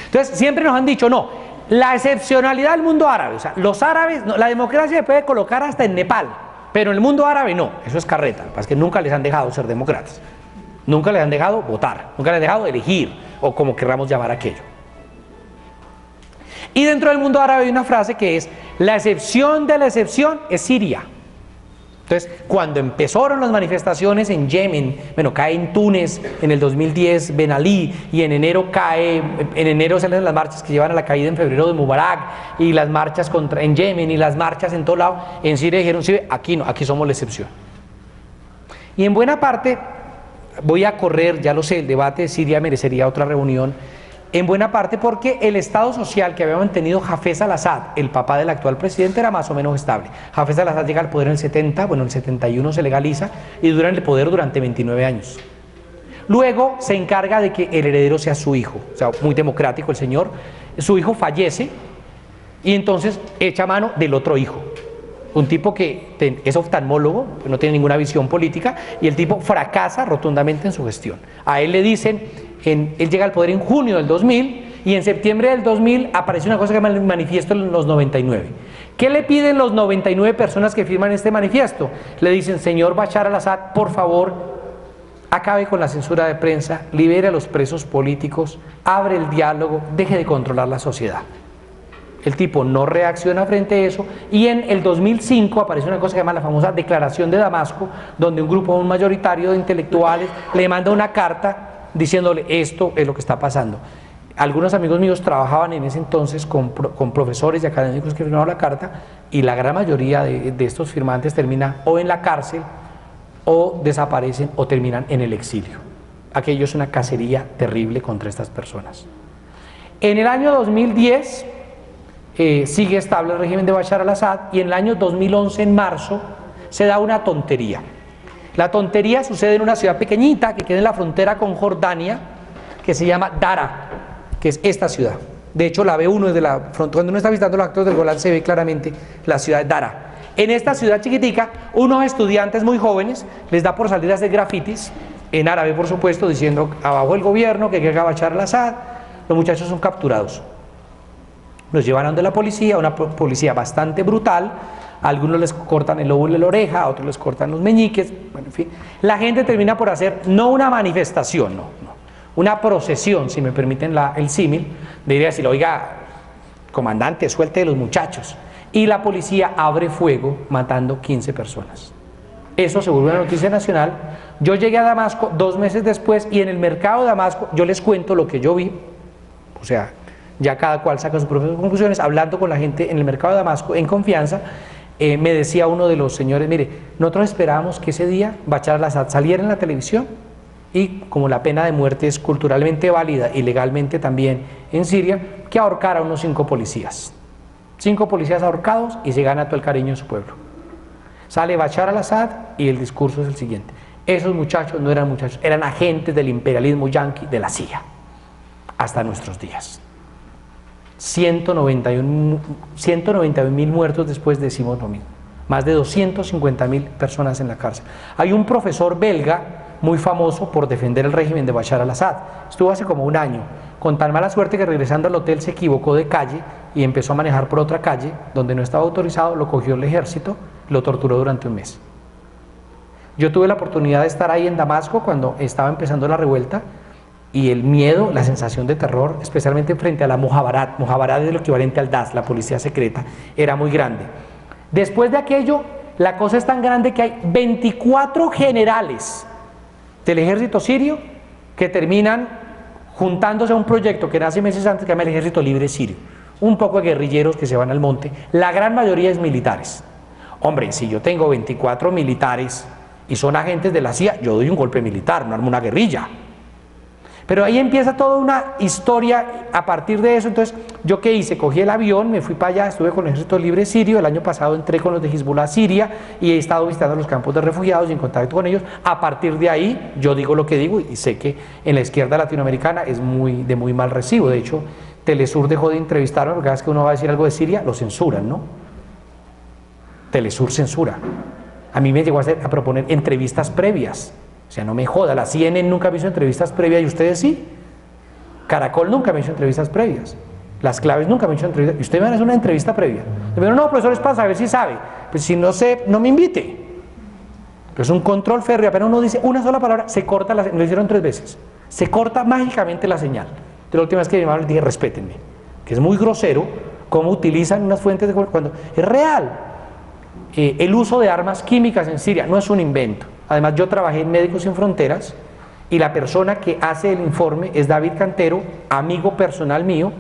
Entonces, siempre nos han dicho, no, la excepcionalidad del mundo árabe, o sea, los árabes, no, la democracia se puede colocar hasta en Nepal, pero en el mundo árabe no, eso es carreta. Lo que pasa es que nunca les han dejado ser demócratas, nunca les han dejado votar, nunca les han dejado elegir, o como querramos llamar aquello. Y dentro del mundo árabe hay una frase que es: La excepción de la excepción es Siria. Entonces, cuando empezaron las manifestaciones en Yemen, bueno, cae en Túnez en el 2010 Ben Ali, y en enero salen las marchas que llevan a la caída en febrero de Mubarak, y las marchas en Yemen, y las marchas en todo lado. En Siria dijeron, sí, aquí no, aquí somos la excepción. Y en buena parte, voy a correr, ya lo sé, el debate de Siria merecería otra reunión, en buena parte porque el Estado social que había mantenido Hafez al-Assad, el papá del actual presidente, era más o menos estable. Hafez al-Assad llega al poder en el 70, bueno, en el 71 se legaliza y dura en el poder durante 29 años. Luego se encarga de que el heredero sea su hijo, o sea, muy democrático el señor. Su hijo fallece y entonces echa mano del otro hijo. Un tipo que es oftalmólogo, no tiene ninguna visión política, y el tipo fracasa rotundamente en su gestión. A él le dicen, él llega al poder en junio del 2000, y en septiembre del 2000 aparece una cosa que se llama el manifiesto de los 99. ¿Qué le piden los 99 personas que firman este manifiesto? Le dicen, señor Bashar al-Assad, por favor, acabe con la censura de prensa, libere a los presos políticos, abre el diálogo, deje de controlar la sociedad. El tipo no reacciona frente a eso, y en el 2005 aparece una cosa que se llama la famosa Declaración de Damasco, donde un grupo mayoritario de intelectuales le manda una carta diciéndole esto es lo que está pasando. Algunos amigos míos trabajaban en ese entonces con profesores y académicos que firmaron la carta, y la gran mayoría de estos firmantes terminan o en la cárcel, o desaparecen, o terminan en el exilio. Aquello es una cacería terrible contra estas personas. En el año 2010 sigue estable el régimen de Bashar al-Assad, y en el año 2011, en marzo, se da una tontería. La tontería sucede en una ciudad pequeñita que queda en la frontera con Jordania, que se llama Dara, que es esta ciudad. De hecho, la ve uno desde la frontera, cuando uno está visitando los actos del Golán se ve claramente la ciudad de Dara. En esta ciudad chiquitica, unos estudiantes muy jóvenes les da por salir a hacer grafitis, en árabe por supuesto, diciendo abajo el gobierno, que quiere Bashar al-Assad. Los muchachos son capturados. Los llevan a donde la policía, una policía bastante brutal. A algunos les cortan el lóbulo de la oreja, a otros les cortan los meñiques, bueno, en fin. La gente termina por hacer no una manifestación, no, una procesión, si me permiten el símil, debería decir, oiga, comandante, suelte de los muchachos. Y la policía abre fuego matando 15 personas. Eso se vuelve una noticia nacional. Yo llegué a Damasco 2 meses después, y en el mercado de Damasco yo les cuento lo que yo vi, o sea, ya cada cual saca sus propias conclusiones. Hablando con la gente en el mercado de Damasco en confianza, me decía uno de los señores, mire, nosotros esperábamos que ese día Bashar al-Assad saliera en la televisión, y como la pena de muerte es culturalmente válida y legalmente también en Siria, que ahorcara a unos 5 policías. 5 policías ahorcados, y se gana todo el cariño de su pueblo. Sale Bashar al-Assad y el discurso es el siguiente: esos muchachos no eran muchachos, eran agentes del imperialismo yanqui, de la CIA, hasta nuestros días. 191.000 muertos después, decimos lo mismo. Más de 250.000 personas en la cárcel. Hay un profesor belga muy famoso por defender el régimen de Bashar al-Assad. Estuvo hace como 1 año, con tan mala suerte que regresando al hotel se equivocó de calle y empezó a manejar por otra calle donde no estaba autorizado. Lo cogió el ejército, lo torturó durante 1 mes. Yo tuve la oportunidad de estar ahí en Damasco cuando estaba empezando la revuelta, y el miedo, la sensación de terror, especialmente frente a la Mojabarat es lo equivalente al DAS, la policía secreta, era muy grande. Después de aquello, la cosa es tan grande que hay 24 generales del ejército sirio que terminan juntándose a un proyecto que nace meses antes, que se llama el Ejército Libre Sirio. Un poco de guerrilleros que se van al monte, la gran mayoría es militares. Hombre, si yo tengo 24 militares y son agentes de la CIA, yo doy un golpe militar, no armo una guerrilla. Pero ahí empieza toda una historia a partir de eso. Entonces, ¿yo qué hice? Cogí el avión, me fui para allá, estuve con el Ejército Libre Sirio. El año pasado entré con los de Hezbollah Siria y he estado visitando los campos de refugiados y en contacto con ellos. A partir de ahí, yo digo lo que digo, y sé que en la izquierda latinoamericana es de muy mal recibo. De hecho, Telesur dejó de entrevistarme, porque cada vez que uno va a decir algo de Siria, lo censuran, ¿no? Telesur censura. A mí me llegó a proponer entrevistas previas. O sea, no me joda, la CNN nunca me hizo entrevistas previas, y ustedes sí. Caracol nunca me hizo entrevistas previas. Las Claves nunca me hizo entrevistas. Y ustedes me van a hacer una entrevista previa. Pero no, profesor, es para saber si sabe. Pues si no sé, no me invite. Pero es un control férreo. Apenas uno dice una sola palabra, se corta la señal. Lo hicieron 3 veces. Se corta mágicamente la señal. De la última vez que me llamaron les dije, respétenme. Que es muy grosero cómo utilizan unas fuentes de cuando es real. El uso de armas químicas en Siria no es un invento. Además, yo trabajé en Médicos Sin Fronteras y la persona que hace el informe es David Cantero, amigo personal mío,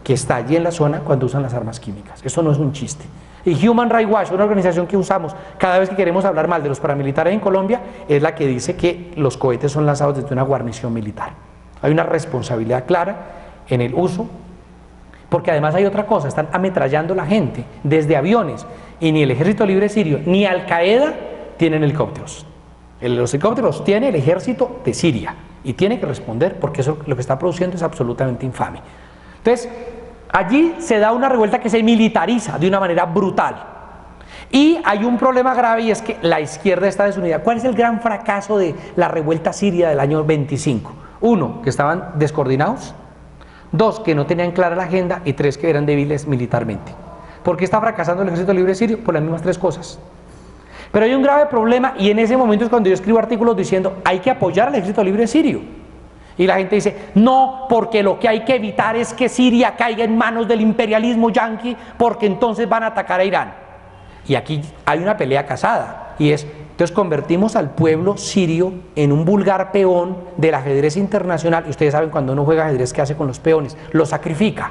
que está allí en la zona cuando usan las armas químicas. Eso no es un chiste. Y Human Rights Watch, una organización que usamos cada vez que queremos hablar mal de los paramilitares en Colombia, es la que dice que los cohetes son lanzados desde una guarnición militar. Hay una responsabilidad clara en el uso, porque además hay otra cosa, están ametrallando a la gente desde aviones, y ni el Ejército Libre Sirio ni Al Qaeda tienen helicópteros. Los helicópteros tiene el ejército de Siria y tiene que responder, porque eso lo que está produciendo es absolutamente infame. Entonces, allí se da una revuelta que se militariza de una manera brutal. Y hay un problema grave, y es que la izquierda está desunida. ¿Cuál es el gran fracaso de la revuelta siria del año 25? Uno, que estaban descoordinados. Dos, que no tenían clara la agenda. Y tres, que eran débiles militarmente. ¿Por qué está fracasando el Ejército Libre Sirio? Por las mismas tres cosas. Pero hay un grave problema, y en ese momento es cuando yo escribo artículos diciendo hay que apoyar al Ejército Libre Sirio. Y la gente dice, no, porque lo que hay que evitar es que Siria caiga en manos del imperialismo yanqui, porque entonces van a atacar a Irán. Y aquí hay una pelea casada, y es, entonces convertimos al pueblo sirio en un vulgar peón del ajedrez internacional, y ustedes saben cuando uno juega ajedrez, ¿qué hace con los peones? Los sacrifica.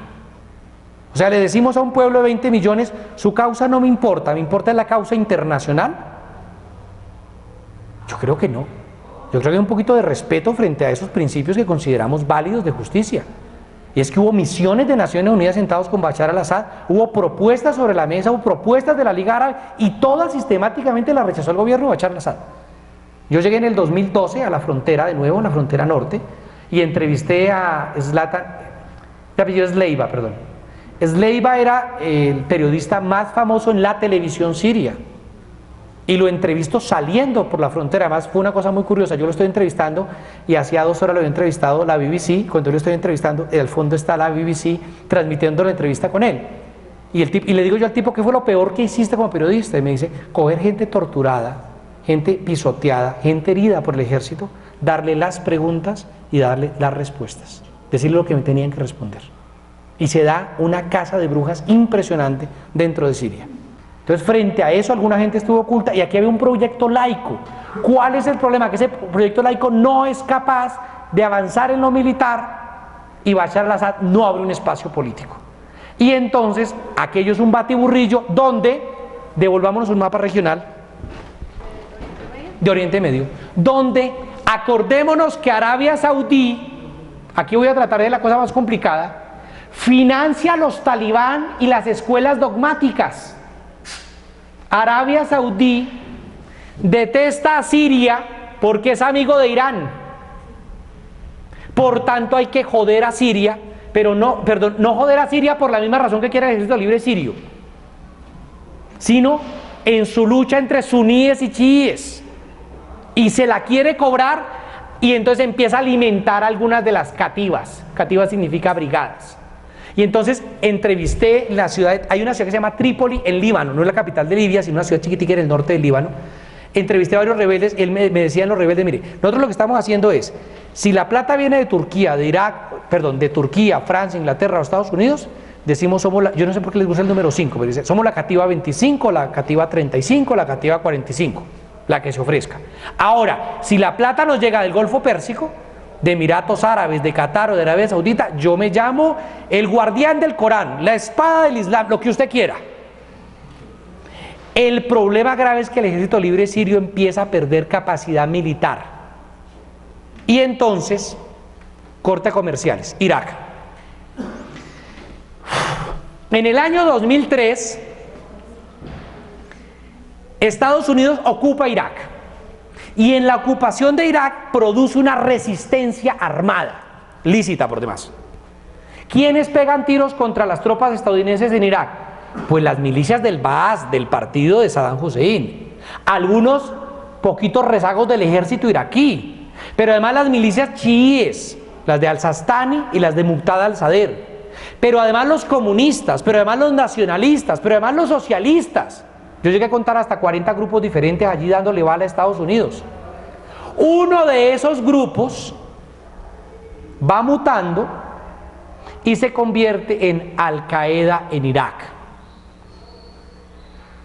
O sea, le decimos a un pueblo de 20 millones, su causa no me importa la causa internacional. Yo creo que no. Yo creo que hay un poquito de respeto frente a esos principios que consideramos válidos de justicia. Y es que hubo misiones de Naciones Unidas sentados con Bashar al-Assad, hubo propuestas sobre la mesa, hubo propuestas de la Liga Árabe, y todas sistemáticamente las rechazó el gobierno de Bashar al-Assad. Yo llegué en el 2012 a la frontera, de nuevo, en la frontera norte, y entrevisté a Zlatan, el apellido es Leiva, perdón. Sleiva era el periodista más famoso en la televisión siria, y lo entrevisto saliendo por la frontera. Además fue una cosa muy curiosa, yo lo estoy entrevistando y hacía 2 horas lo había entrevistado la BBC, cuando yo lo estoy entrevistando, al fondo está la BBC transmitiendo la entrevista con él, y le digo yo al tipo, ¿qué fue lo peor que hiciste como periodista? Y me dice, coger gente torturada, gente pisoteada, gente herida por el ejército, darle las preguntas y darle las respuestas, decirle lo que me tenían que responder. Y se da una caza de brujas impresionante dentro de Siria. Entonces, frente a eso, alguna gente estuvo oculta, y aquí había un proyecto laico. ¿Cuál es el problema? Que ese proyecto laico no es capaz de avanzar en lo militar, y Bashar al-Assad no abre un espacio político. Y entonces, aquello es un batiburrillo donde, devolvámonos un mapa regional de Oriente Medio, donde acordémonos que Arabia Saudí, aquí voy a tratar de la cosa más complicada, financia a los talibán y las escuelas dogmáticas. Arabia Saudí detesta a Siria porque es amigo de Irán. Por tanto hay que joder a Siria, pero no joder a Siria por la misma razón que quiere el Ejército Libre Sirio, sino en su lucha entre suníes y chiíes. Y se la quiere cobrar, y entonces empieza a alimentar algunas de las cativas. Cativas significa brigadas. Y entonces entrevisté la ciudad, hay una ciudad que se llama Trípoli en Líbano, no es la capital de Libia, sino una ciudad chiquitica en el norte del Líbano. Entrevisté a varios rebeldes, él me decían los rebeldes, mire, nosotros lo que estamos haciendo es, si la plata viene de Turquía, de Turquía, Francia, Inglaterra o Estados Unidos, decimos yo no sé por qué les gusta el número 5, pero dice, somos la cativa 25, la cativa 35, la cativa 45, la que se ofrezca. Ahora, si la plata nos llega del Golfo Pérsico, de Emiratos Árabes, de Qatar o de Arabia Saudita, yo me llamo el guardián del Corán, la espada del Islam, lo que usted quiera. El problema grave es que el Ejército Libre Sirio empieza a perder capacidad militar. Y entonces, corte a comerciales, Irak. En el año 2003, Estados Unidos ocupa Irak. Y en la ocupación de Irak produce una resistencia armada, lícita por demás. ¿Quiénes pegan tiros contra las tropas estadounidenses en Irak? Pues las milicias del Baas, del partido de Saddam Hussein. Algunos poquitos rezagos del ejército iraquí. Pero además las milicias chiíes, las de al-Sistani y las de Muqtada al-Sadr. Pero además los comunistas, pero además los nacionalistas, pero además los socialistas. Yo llegué a contar hasta 40 grupos diferentes allí dándole bala a Estados Unidos. Uno de esos grupos va mutando y se convierte en Al-Qaeda en Irak,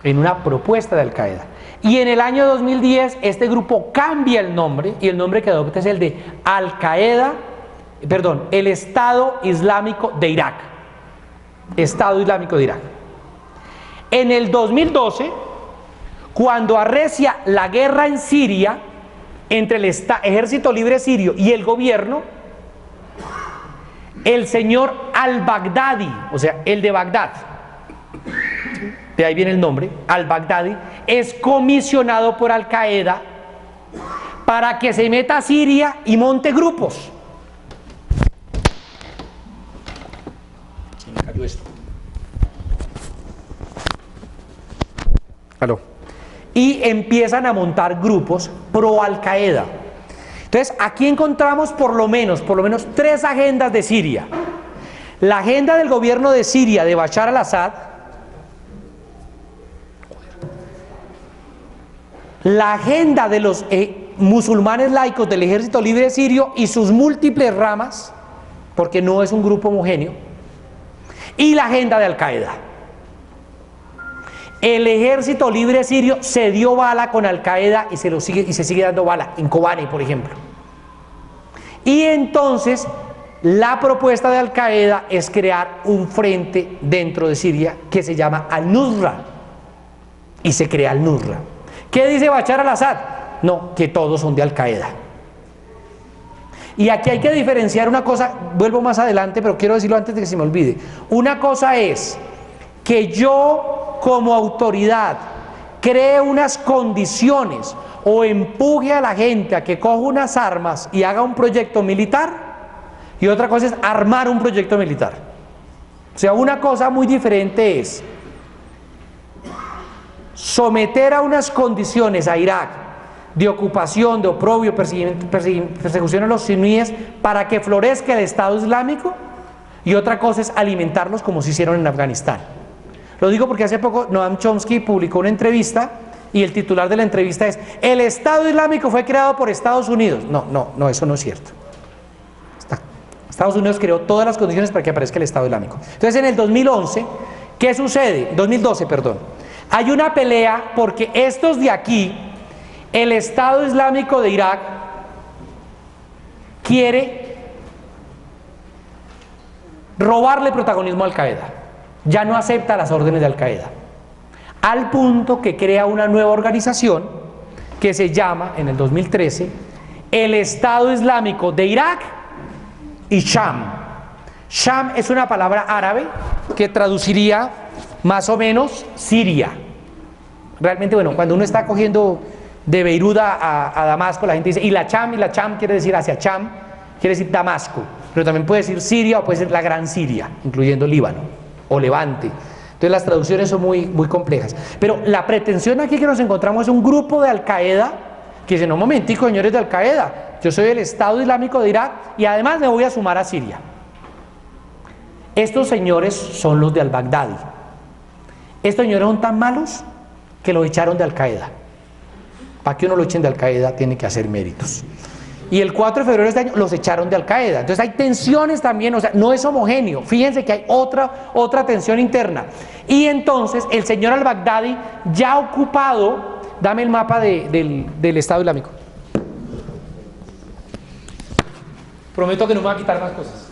en una propuesta de Al-Qaeda. Y en el año 2010 este grupo cambia el nombre, y el nombre que adopta es el de Al-Qaeda, perdón, el Estado Islámico de Irak. Estado Islámico de Irak. En el 2012, cuando arrecia la guerra en Siria entre el Ejército Libre Sirio y el gobierno, el señor al-Baghdadi, o sea, el de Bagdad, de ahí viene el nombre, al-Baghdadi, es comisionado por Al-Qaeda para que se meta a Siria y monte grupos. Se me cayó esto. Aló. Y empiezan a montar grupos pro Al-Qaeda. Entonces, aquí encontramos por lo menos 3 agendas de Siria. La agenda del gobierno de Siria de Bashar al-Assad, la agenda de los musulmanes laicos del Ejército Libre Sirio y sus múltiples ramas, porque no es un grupo homogéneo, y la agenda de Al-Qaeda. El Ejército Libre Sirio se dio bala con Al-Qaeda y se sigue dando bala en Kobane, por ejemplo. Y entonces la propuesta de Al-Qaeda es crear un frente dentro de Siria que se llama Al-Nusra, y se crea Al-Nusra. ¿Qué dice Bashar al-Assad? No, que todos son de Al-Qaeda. Y aquí hay que diferenciar una cosa, vuelvo más adelante, pero quiero decirlo antes de que se me olvide. Una cosa es que yo, como autoridad, cree unas condiciones o empuje a la gente a que coja unas armas y haga un proyecto militar, y otra cosa es armar un proyecto militar. O sea, una cosa muy diferente es someter a unas condiciones a Irak de ocupación, de oprobio, persecución a los suníes para que florezca el Estado Islámico, y otra cosa es alimentarlos como se hicieron en Afganistán. Lo digo porque hace poco Noam Chomsky publicó una entrevista y el titular de la entrevista es: el Estado Islámico fue creado por Estados Unidos. No, eso no es cierto. Estados Unidos creó todas las condiciones para que aparezca el Estado Islámico. Entonces, en el 2011, ¿qué sucede? 2012, perdón. Hay una pelea porque estos de aquí, el Estado Islámico de Irak, quiere robarle protagonismo a Al-Qaeda. Ya no acepta las órdenes de Al-Qaeda, al punto que crea una nueva organización que se llama, en el 2013, el Estado Islámico de Irak y Sham. Sham es una palabra árabe que traduciría más o menos Siria. Realmente, bueno, cuando uno está cogiendo de Beirut a Damasco, la gente dice, y la Cham quiere decir hacia Cham, quiere decir Damasco, pero también puede decir Siria o puede ser la Gran Siria, incluyendo Líbano o Levante. Entonces las traducciones son muy complejas. Pero la pretensión aquí que nos encontramos es un grupo de Al-Qaeda que dice: no, momentico, señores de Al-Qaeda, yo soy el Estado Islámico de Irak y además me voy a sumar a Siria. Estos señores son los de al-Baghdadi. Estos señores son tan malos que los echaron de Al-Qaeda. Para que uno lo echen de Al-Qaeda tiene que hacer méritos. Y el 4 de febrero de este año los echaron de Al-Qaeda. Entonces hay tensiones también, o sea, no es homogéneo. Fíjense que hay otra tensión interna. Y entonces el señor al-Baghdadi ya ha ocupado, dame el mapa del Estado Islámico. Prometo que no me va a quitar más cosas.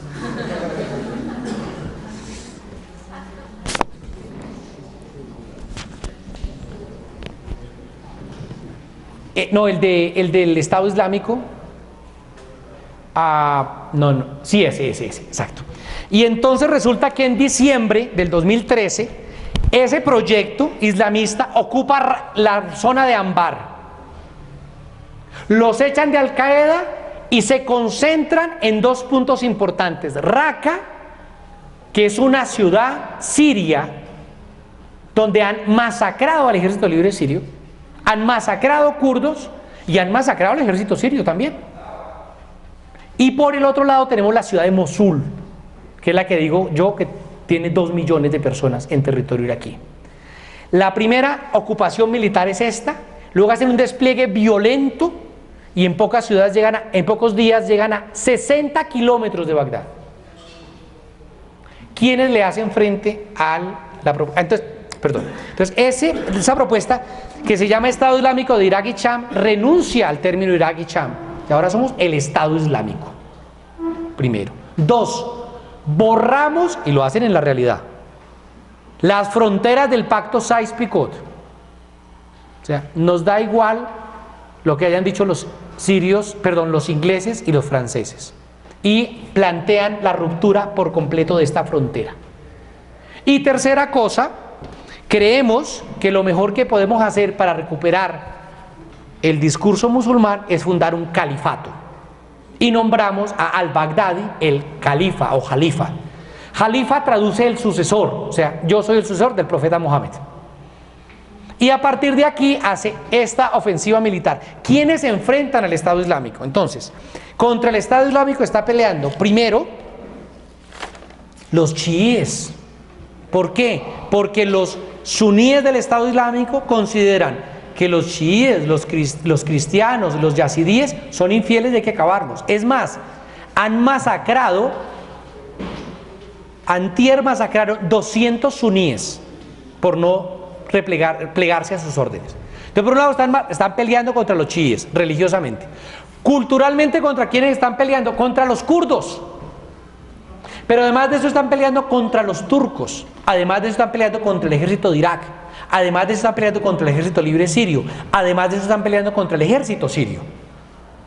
No, el del Estado Islámico. Sí, ese, exacto. Y entonces resulta que en diciembre del 2013, ese proyecto islamista ocupa la zona de Anbar. Los echan de Al-Qaeda y se concentran en 2 puntos importantes. Raqqa, que es una ciudad siria, donde han masacrado al Ejército Libre Sirio, han masacrado kurdos y han masacrado al Ejército Sirio también. Y por el otro lado tenemos la ciudad de Mosul, que es la que digo yo que tiene 2 millones de personas en territorio iraquí. La primera ocupación militar es esta, luego hacen un despliegue violento y en pocos días llegan a 60 kilómetros de Bagdad. ¿quiénes le hacen frente a la propuesta? Entonces esa propuesta que se llama Estado Islámico de Irak y Cham renuncia al término Irak y Cham. Y ahora somos el Estado Islámico. Primero. 2. Borramos, y lo hacen en la realidad, las fronteras del pacto Sykes-Picot. O sea, nos da igual lo que hayan dicho los ingleses y los franceses. Y plantean la ruptura por completo de esta frontera. Y tercera cosa, creemos que lo mejor que podemos hacer para recuperar el discurso musulmán es fundar un califato. Y nombramos a al-Baghdadi el califa o jalifa. Jalifa traduce el sucesor, o sea, yo soy el sucesor del profeta Mohammed. Y a partir de aquí hace esta ofensiva militar. ¿Quiénes se enfrentan al Estado Islámico? Entonces, contra el Estado Islámico está peleando, primero, los chiíes. ¿Por qué? Porque los suníes del Estado Islámico consideran que los chiíes, los cristianos, los yazidíes son infieles y hay que acabarlos. Es más, antier masacraron 200 suníes por no plegarse a sus órdenes. Entonces, por un lado están peleando contra los chiíes, religiosamente. Culturalmente, ¿contra quiénes están peleando? Contra los kurdos. Pero además de eso están peleando contra los turcos. Además de eso están peleando contra el ejército de Irak. Además de eso están peleando contra el ejército libre sirio. Además de eso están peleando contra el ejército sirio.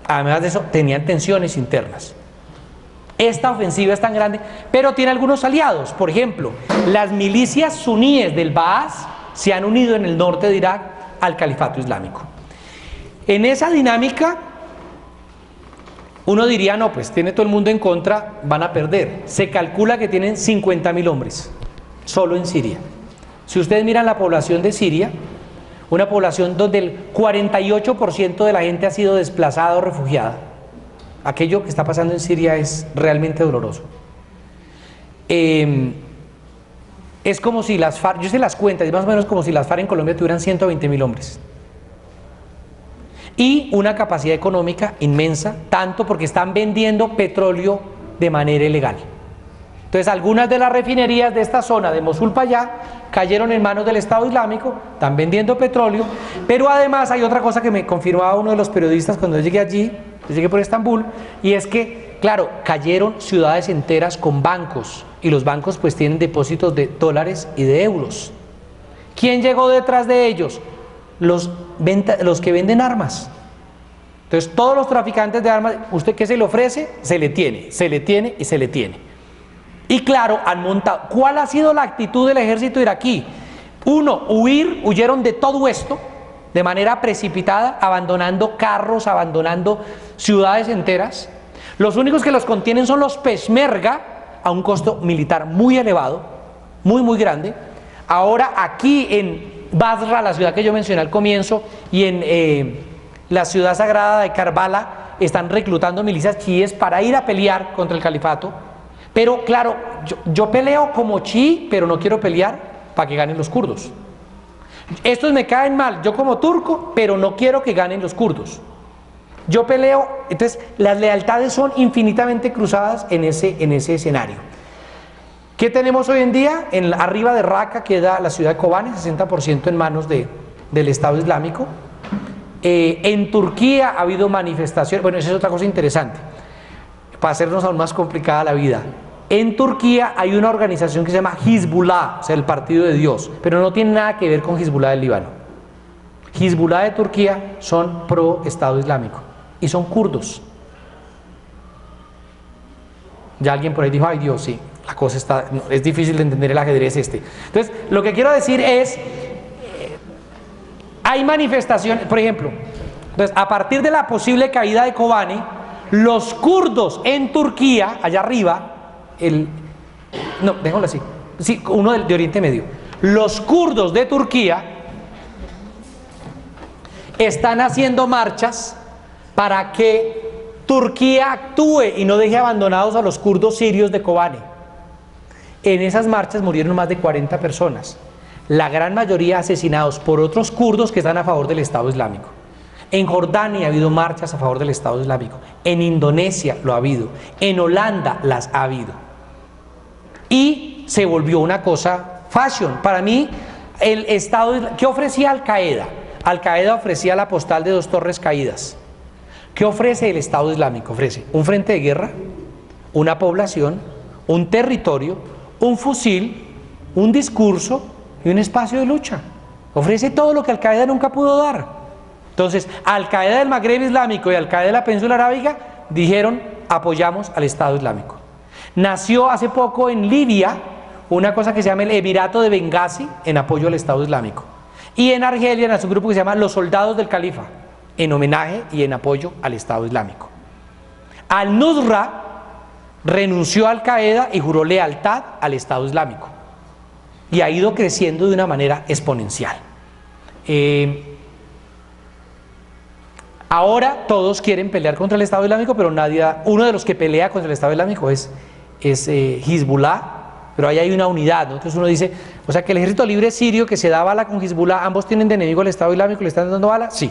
Además de eso tenían tensiones internas. Esta ofensiva es tan grande, pero tiene algunos aliados. Por ejemplo, las milicias suníes del Baas se han unido en el norte de Irak al califato islámico. En esa dinámica, uno diría, no, pues tiene todo el mundo en contra, van a perder. Se calcula que tienen 50.000 hombres, solo en Siria. Si ustedes miran la población de Siria, una población donde el 48% de la gente ha sido desplazada o refugiada. Aquello que está pasando en Siria es realmente doloroso. Es como si las FARC, yo sé las cuentas, es más o menos como si las FARC en Colombia tuvieran 120.000 hombres. Y una capacidad económica inmensa, tanto porque están vendiendo petróleo de manera ilegal. Entonces, algunas de las refinerías de esta zona, de Mosul para allá, cayeron en manos del Estado Islámico, están vendiendo petróleo, pero además hay otra cosa que me confirmaba uno de los periodistas cuando yo llegué allí, yo llegué por Estambul, y es que, claro, cayeron ciudades enteras con bancos, y los bancos pues tienen depósitos de dólares y de euros. ¿Quién llegó detrás de ellos? Los que venden armas. Entonces, todos los traficantes de armas, ¿usted qué se le ofrece? Se le tiene, se le tiene y se le tiene. Y claro, han montado. ¿Cuál ha sido la actitud del ejército iraquí? Uno, huyeron de todo esto de manera precipitada, abandonando carros, abandonando ciudades enteras. Los únicos que los contienen son los peshmerga, a un costo militar muy elevado, muy grande. Ahora aquí en Basra, la ciudad que yo mencioné al comienzo, y en la ciudad sagrada de Karbala, están reclutando milicias chiíes para ir a pelear contra el califato. Pero claro, yo peleo como chií, pero no quiero pelear para que ganen los kurdos. Estos me caen mal, yo como turco, pero no quiero que ganen los kurdos. Yo peleo, entonces las lealtades son infinitamente cruzadas en ese escenario. ¿Qué tenemos hoy en día? Arriba de Raqqa queda la ciudad de Kobane, 60% en manos del Estado Islámico. En Turquía ha habido manifestaciones, bueno, esa es otra cosa interesante, para hacernos aún más complicada la vida. En Turquía hay una organización que se llama Hizbullah, o sea, el Partido de Dios, pero no tiene nada que ver con Hizbullah del Líbano. Hizbullah de Turquía son pro Estado Islámico y son kurdos. Ya alguien por ahí dijo, ay Dios, sí, la cosa es difícil de entender el ajedrez este. Entonces, lo que quiero decir es, hay manifestaciones, por ejemplo, entonces, a partir de la posible caída de Kobane, los kurdos en Turquía, allá arriba, no, déjalo así, sí, uno de Oriente Medio, los kurdos de Turquía están haciendo marchas para que Turquía actúe y no deje abandonados a los kurdos sirios de Kobane. En esas marchas murieron más de 40 personas, la gran mayoría asesinados por otros kurdos que están a favor del Estado Islámico. En Jordania ha habido marchas a favor del Estado Islámico, en Indonesia lo ha habido, en Holanda las ha habido. Y se volvió una cosa fashion. Para mí, el Estado, ¿qué ofrecía Al Qaeda? Al Qaeda ofrecía la postal de 2 torres caídas. ¿Qué ofrece el Estado Islámico? Ofrece un frente de guerra, una población, un territorio, un fusil, un discurso y un espacio de lucha. Ofrece todo lo que Al Qaeda nunca pudo dar. Entonces, Al Qaeda del Magreb Islámico y Al Qaeda de la Península Arábiga dijeron: apoyamos al Estado Islámico. Nació hace poco en Libia una cosa que se llama el Emirato de Benghazi, en apoyo al Estado Islámico. Y en Argelia nació un grupo que se llama Los Soldados del Califa, en homenaje y en apoyo al Estado Islámico. Al-Nusra renunció a Al Qaeda y juró lealtad al Estado Islámico. Y ha ido creciendo de una manera exponencial. Ahora todos quieren pelear contra el Estado Islámico, pero nadie, uno de los que pelea contra el Estado Islámico es Hezbollah, pero ahí hay una unidad, ¿no? Entonces uno dice, o sea que el Ejército Libre Sirio, que se da bala con Hezbollah, ambos tienen de enemigo al Estado Islámico y le están dando bala, sí.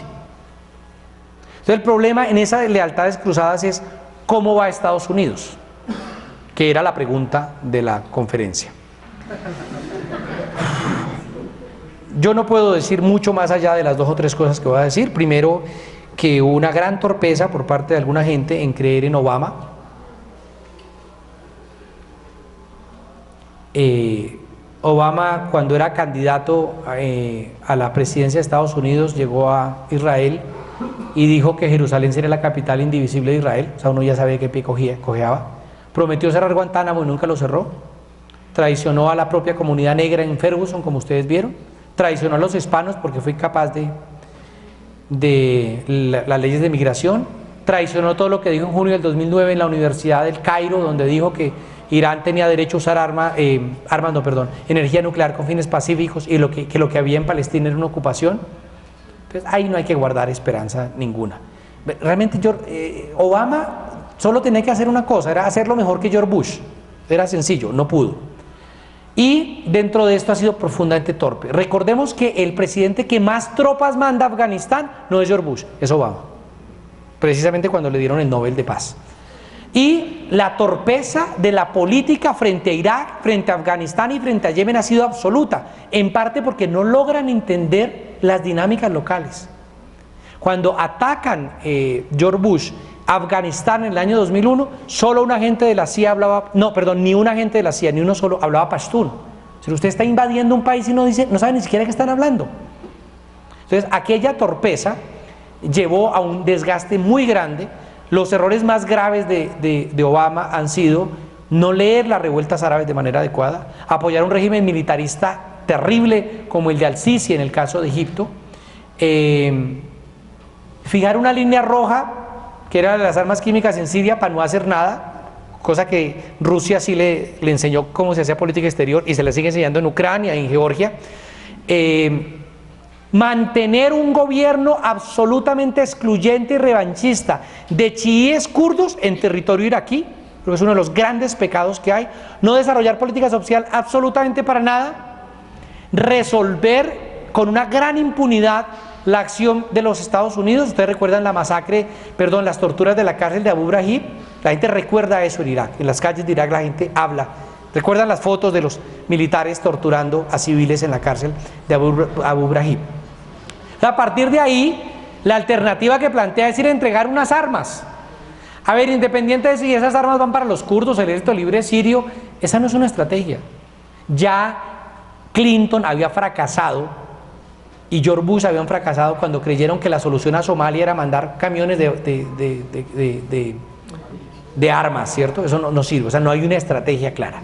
Entonces el problema en esas lealtades cruzadas es cómo va Estados Unidos, que era la pregunta de la conferencia. Yo no puedo decir mucho más allá de las 2 o 3 cosas que voy a decir. Primero, que hubo una gran torpeza por parte de alguna gente en creer en Obama. Obama, cuando era candidato a la presidencia de Estados Unidos, llegó a Israel y dijo que Jerusalén sería la capital indivisible de Israel. O sea, uno ya sabía qué pie cojeaba. Prometió cerrar Guantánamo y nunca lo cerró. Traicionó a la propia comunidad negra en Ferguson, como ustedes vieron. Traicionó a los hispanos porque fue incapaz de las leyes de migración. Traicionó todo lo que dijo en junio del 2009 en la Universidad del Cairo, donde dijo que Irán tenía derecho a usar energía nuclear con fines pacíficos y que lo que había en Palestina era una ocupación. Entonces ahí no hay que guardar esperanza ninguna. Realmente Obama solo tenía que hacer una cosa, era hacerlo mejor que George Bush. Era sencillo, no pudo. Y dentro de esto ha sido profundamente torpe. Recordemos que el presidente que más tropas manda a Afganistán no es George Bush, es Obama. Precisamente cuando le dieron el Nobel de Paz. Y la torpeza de la política frente a Irak, frente a Afganistán y frente a Yemen ha sido absoluta, en parte porque no logran entender las dinámicas locales. Cuando atacan George Bush Afganistán en el año 2001, solo un agente de la CIA ni un agente de la CIA, ni uno solo hablaba pastún. Si usted está invadiendo un país y no sabe ni siquiera qué están hablando. Entonces, aquella torpeza llevó a un desgaste muy grande. Los errores más graves de Obama han sido no leer las revueltas árabes de manera adecuada, apoyar un régimen militarista terrible como el de Al-Sisi en el caso de Egipto, fijar una línea roja que era las armas químicas en Siria para no hacer nada, cosa que Rusia sí le enseñó cómo se hacía política exterior y se le sigue enseñando en Ucrania y en Georgia. Mantener un gobierno absolutamente excluyente y revanchista de chiíes kurdos en territorio iraquí, porque es uno de los grandes pecados que hay. No desarrollar política social absolutamente para nada. Resolver con una gran impunidad la acción de los Estados Unidos. Ustedes recuerdan las torturas de la cárcel de Abu Ghraib. La gente recuerda eso en Irak. En las calles de Irak la gente habla. Recuerdan las fotos de los militares torturando a civiles en la cárcel de Abu Ghraib. A partir de ahí, la alternativa que plantea es ir a entregar unas armas. A ver, independiente de si esas armas van para los kurdos, el Ejército Libre Sirio, esa no es una estrategia. Ya Clinton había fracasado y George Bush habían fracasado cuando creyeron que la solución a Somalia era mandar camiones de armas, ¿cierto? Eso no sirve, o sea, no hay una estrategia clara.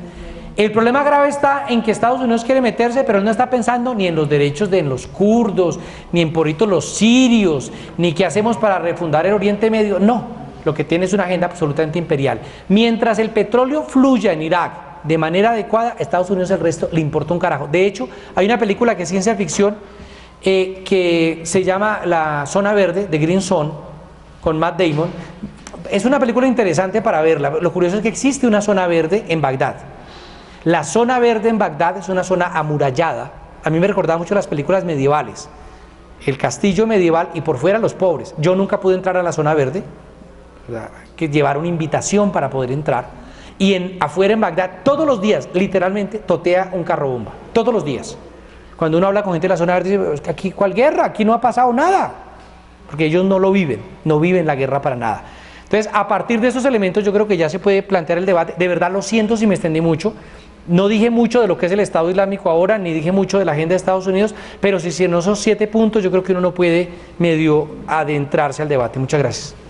El problema grave está en que Estados Unidos quiere meterse, pero no está pensando ni en los derechos de los kurdos, ni en los sirios, ni qué hacemos para refundar el Oriente Medio. No, lo que tiene es una agenda absolutamente imperial. Mientras el petróleo fluya en Irak de manera adecuada, a Estados Unidos el resto le importa un carajo. De hecho, hay una película que es ciencia ficción que se llama La Zona Verde, de Green Zone, con Matt Damon. Es una película interesante para verla. Lo curioso es que existe una zona verde en Bagdad. La zona verde en Bagdad es una zona amurallada. A mí me recordaba mucho las películas medievales. El castillo medieval y por fuera los pobres. Yo nunca pude entrar a la zona verde, que llevar una invitación para poder entrar. Y afuera en Bagdad, todos los días, literalmente, totea un carro bomba. Todos los días. Cuando uno habla con gente de la zona verde, dice, aquí, ¿cuál guerra? Aquí no ha pasado nada. Porque ellos no lo viven, no viven la guerra para nada. Entonces, a partir de esos elementos, yo creo que ya se puede plantear el debate. De verdad, lo siento si me extendí mucho. No dije mucho de lo que es el Estado Islámico ahora, ni dije mucho de la agenda de Estados Unidos, pero si en esos 7 puntos, yo creo que uno no puede medio adentrarse al debate. Muchas gracias.